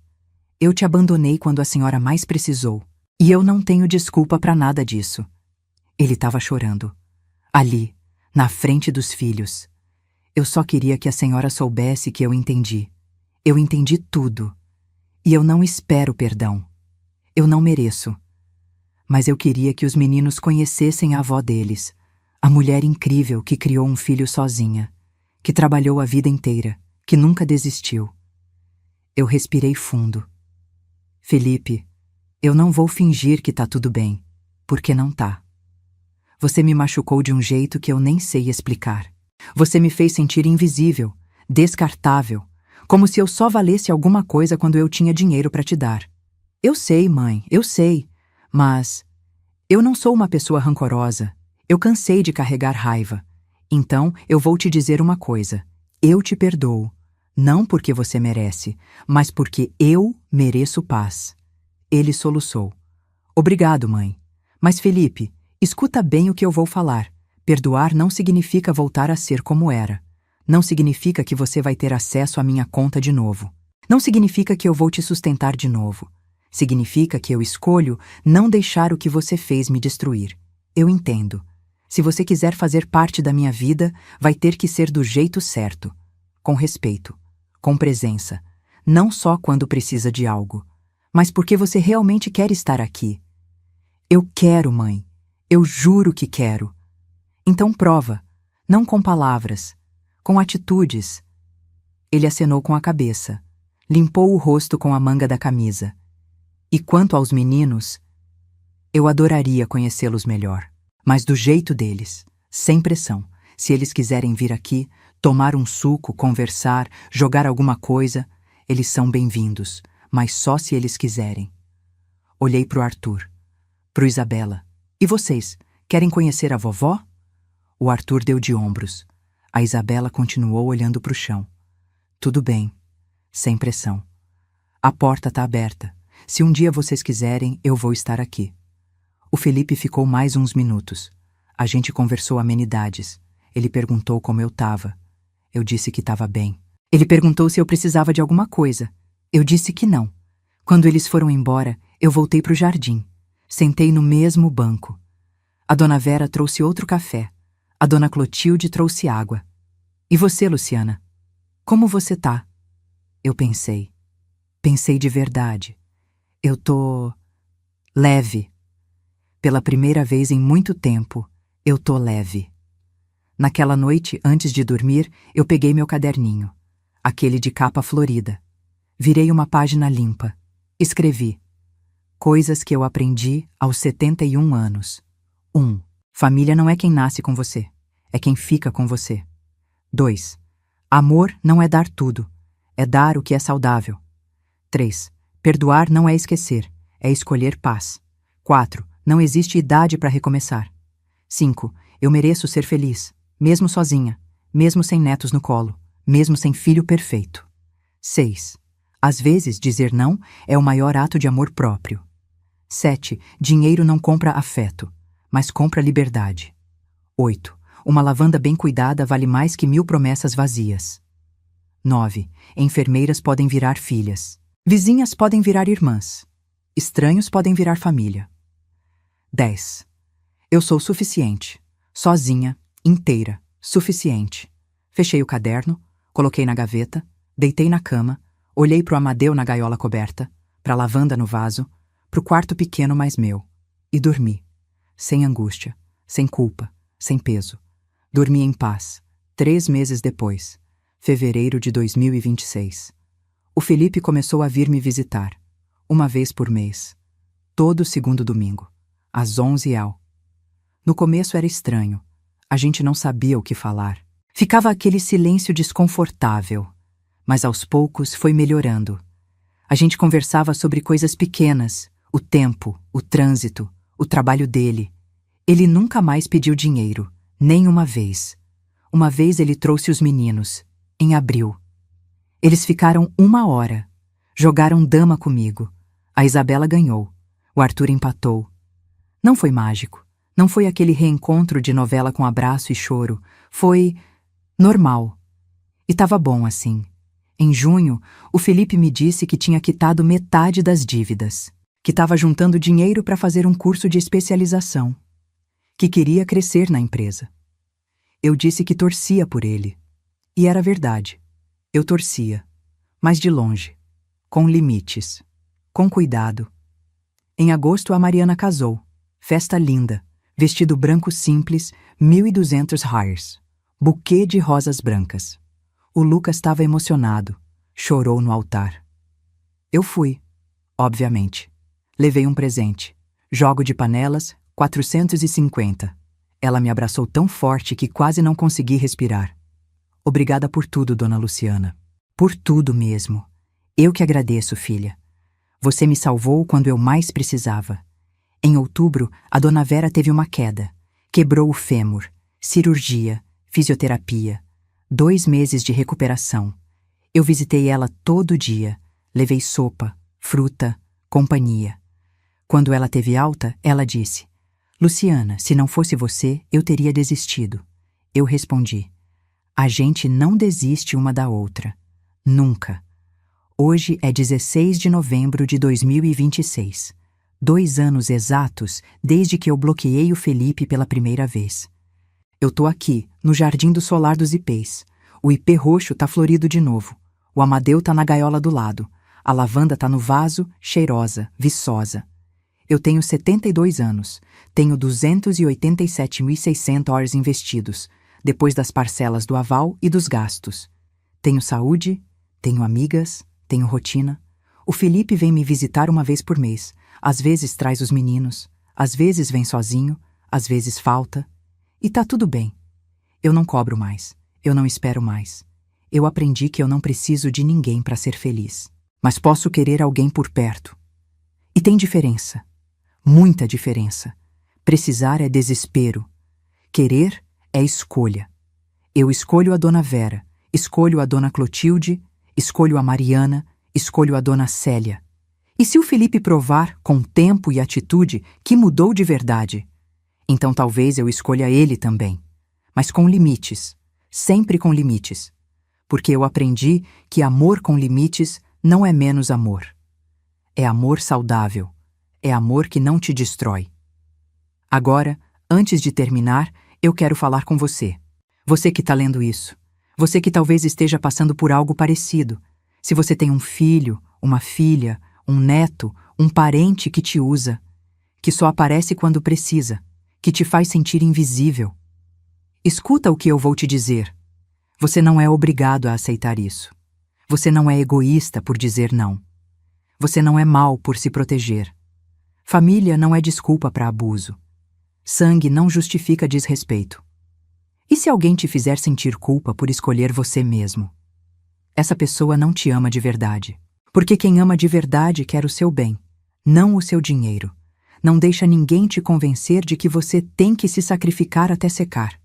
Eu te abandonei quando a senhora mais precisou. E eu não tenho desculpa para nada disso. Ele estava chorando. Ali, na frente dos filhos. Eu só queria que a senhora soubesse que eu entendi. Eu entendi tudo. E eu não espero perdão. Eu não mereço. Mas eu queria que os meninos conhecessem a avó deles, a mulher incrível que criou um filho sozinha, que trabalhou a vida inteira, que nunca desistiu. Eu respirei fundo. Felipe, eu não vou fingir que tá tudo bem, porque não tá. Você me machucou de um jeito que eu nem sei explicar. Você me fez sentir invisível, descartável, como se eu só valesse alguma coisa quando eu tinha dinheiro para te dar. Eu sei, mãe, eu sei, Mas eu não sou uma pessoa rancorosa. Eu cansei de carregar raiva. Então eu vou te dizer uma coisa. Eu te perdoo. Não porque você merece, mas porque eu mereço paz. Ele soluçou. Obrigado, mãe. Mas Felipe, escuta bem o que eu vou falar. Perdoar não significa voltar a ser como era. Não significa que você vai ter acesso à minha conta de novo. Não significa que eu vou te sustentar de novo. Significa que eu escolho não deixar o que você fez me destruir. Eu entendo. Se você quiser fazer parte da minha vida, vai ter que ser do jeito certo. Com respeito. Com presença. Não só quando precisa de algo, mas porque você realmente quer estar aqui. Eu quero, mãe. Eu juro que quero. Então prova. Não com palavras. Com atitudes. Ele acenou com a cabeça. Limpou o rosto com a manga da camisa. E quanto aos meninos, eu adoraria conhecê-los melhor. Mas do jeito deles, sem pressão. Se eles quiserem vir aqui, tomar um suco, conversar, jogar alguma coisa, eles são bem-vindos, mas só se eles quiserem. Olhei pro Arthur, pro Isabela. E vocês, querem conhecer a vovó? O Arthur deu de ombros. A Isabela continuou olhando pro chão. Tudo bem, sem pressão. A porta tá aberta. Se um dia vocês quiserem, eu vou estar aqui. O Felipe ficou mais uns minutos. A gente conversou amenidades. Ele perguntou como eu tava. Eu disse que tava bem. Ele perguntou se eu precisava de alguma coisa. Eu disse que não. Quando eles foram embora, eu voltei pro jardim. Sentei no mesmo banco. A dona Vera trouxe outro café. A dona Clotilde trouxe água. E você, Luciana? Como você tá? Eu pensei. Pensei de verdade. Eu tô leve. Pela primeira vez em muito tempo, eu tô leve. Naquela noite, antes de dormir, eu peguei meu caderninho, aquele de capa florida. Virei uma página limpa. Escrevi: coisas que eu aprendi aos 71 anos. 1. Família não é quem nasce com você, é quem fica com você. 2. Amor não é dar tudo, é dar o que é saudável. 3. Perdoar não é esquecer, é escolher paz. 4. Não existe idade para recomeçar. 5. Eu mereço ser feliz, mesmo sozinha, mesmo sem netos no colo, mesmo sem filho perfeito. 6. Às vezes, dizer não é o maior ato de amor próprio. 7. Dinheiro não compra afeto, mas compra liberdade. 8. Uma lavanda bem cuidada vale mais que 1000 promessas vazias. 9. Enfermeiras podem virar filhas. Vizinhas podem virar irmãs. Estranhos podem virar família. 10. Eu sou suficiente. Sozinha, inteira, suficiente. Fechei o caderno, coloquei na gaveta, deitei na cama, olhei pro Amadeu na gaiola coberta, pra lavanda no vaso, pro quarto pequeno mais meu, e dormi. Sem angústia, sem culpa, sem peso. Dormi em paz, 3 meses depois, fevereiro de 2026. O Felipe começou a vir me visitar, uma vez por mês, todo segundo domingo, às 11 ao. No começo era estranho, a gente não sabia o que falar. Ficava aquele silêncio desconfortável, mas aos poucos foi melhorando. A gente conversava sobre coisas pequenas, o tempo, o trânsito, o trabalho dele. Ele nunca mais pediu dinheiro, nem uma vez. Uma vez ele trouxe os meninos, em abril. Eles ficaram 1 hora. Jogaram dama comigo. A Isabela ganhou. O Arthur empatou. Não foi mágico. Não foi aquele reencontro de novela com abraço e choro. Foi normal. E tava bom assim. Em junho, o Felipe me disse que tinha quitado metade das dívidas, que estava juntando dinheiro para fazer um curso de especialização, que queria crescer na empresa. Eu disse que torcia por ele. E era verdade. Eu torcia, mas de longe, com limites, com cuidado. Em agosto, a Mariana casou. Festa linda, vestido branco simples, 1.200 hires, buquê de rosas brancas. O Lucas estava emocionado, chorou no altar. Eu fui, obviamente. Levei um presente, jogo de panelas, 450. Ela me abraçou tão forte que quase não consegui respirar. Obrigada por tudo, dona Luciana. Por tudo mesmo. Eu que agradeço, filha. Você me salvou quando eu mais precisava. Em outubro, a dona Vera teve uma queda. Quebrou o fêmur, cirurgia, fisioterapia, 2 meses de recuperação. Eu visitei ela todo dia, levei sopa, fruta, companhia. Quando ela teve alta, ela disse: Luciana, se não fosse você, eu teria desistido. Eu respondi: a gente não desiste uma da outra. Nunca. Hoje é 16 de novembro de 2026. 2 anos exatos desde que eu bloqueei o Felipe pela primeira vez. Eu tô aqui, no Jardim do Solar dos Ipês. O ipê roxo tá florido de novo. O amadeu tá na gaiola do lado. A lavanda tá no vaso, cheirosa, viçosa. Eu tenho 72 anos. Tenho 287.600 horas investidos, depois das parcelas do aval e dos gastos. Tenho saúde, tenho amigas, tenho rotina. O Felipe vem me visitar uma vez por mês. Às vezes traz os meninos, às vezes vem sozinho, às vezes falta. E tá tudo bem. Eu não cobro mais, eu não espero mais. Eu aprendi que eu não preciso de ninguém para ser feliz. Mas posso querer alguém por perto. E tem diferença. Muita diferença. Precisar é desespero. Querer é escolha. Eu escolho a dona Vera, escolho a dona Clotilde, escolho a Mariana, escolho a dona Célia. E se o Felipe provar, com tempo e atitude, que mudou de verdade? Então talvez eu escolha ele também. Mas com limites. Sempre com limites. Porque eu aprendi que amor com limites não é menos amor. É amor saudável. É amor que não te destrói. Agora, antes de terminar, eu quero falar com você. Você que está lendo isso. Você que talvez esteja passando por algo parecido. Se você tem um filho, uma filha, um neto, um parente que te usa, que só aparece quando precisa, que te faz sentir invisível. Escuta o que eu vou te dizer. Você não é obrigado a aceitar isso. Você não é egoísta por dizer não. Você não é mau por se proteger. Família não é desculpa para abuso. Sangue não justifica desrespeito. E se alguém te fizer sentir culpa por escolher você mesmo? Essa pessoa não te ama de verdade. Porque quem ama de verdade quer o seu bem, não o seu dinheiro. Não deixa ninguém te convencer de que você tem que se sacrificar até secar.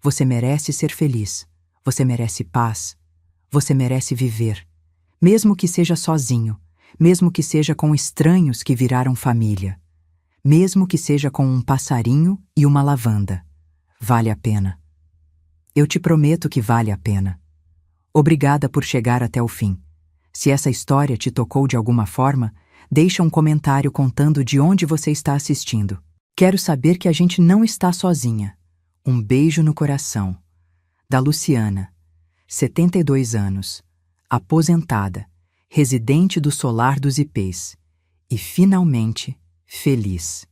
Você merece ser feliz. Você merece paz. Você merece viver. Mesmo que seja sozinho. Mesmo que seja com estranhos que viraram família. Mesmo que seja com um passarinho e uma lavanda. Vale a pena. Eu te prometo que vale a pena. Obrigada por chegar até o fim. Se essa história te tocou de alguma forma, deixa um comentário contando de onde você está assistindo. Quero saber que a gente não está sozinha. Um beijo no coração. Da Luciana, 72 anos, aposentada, residente do Solar dos Ipês e finalmente feliz.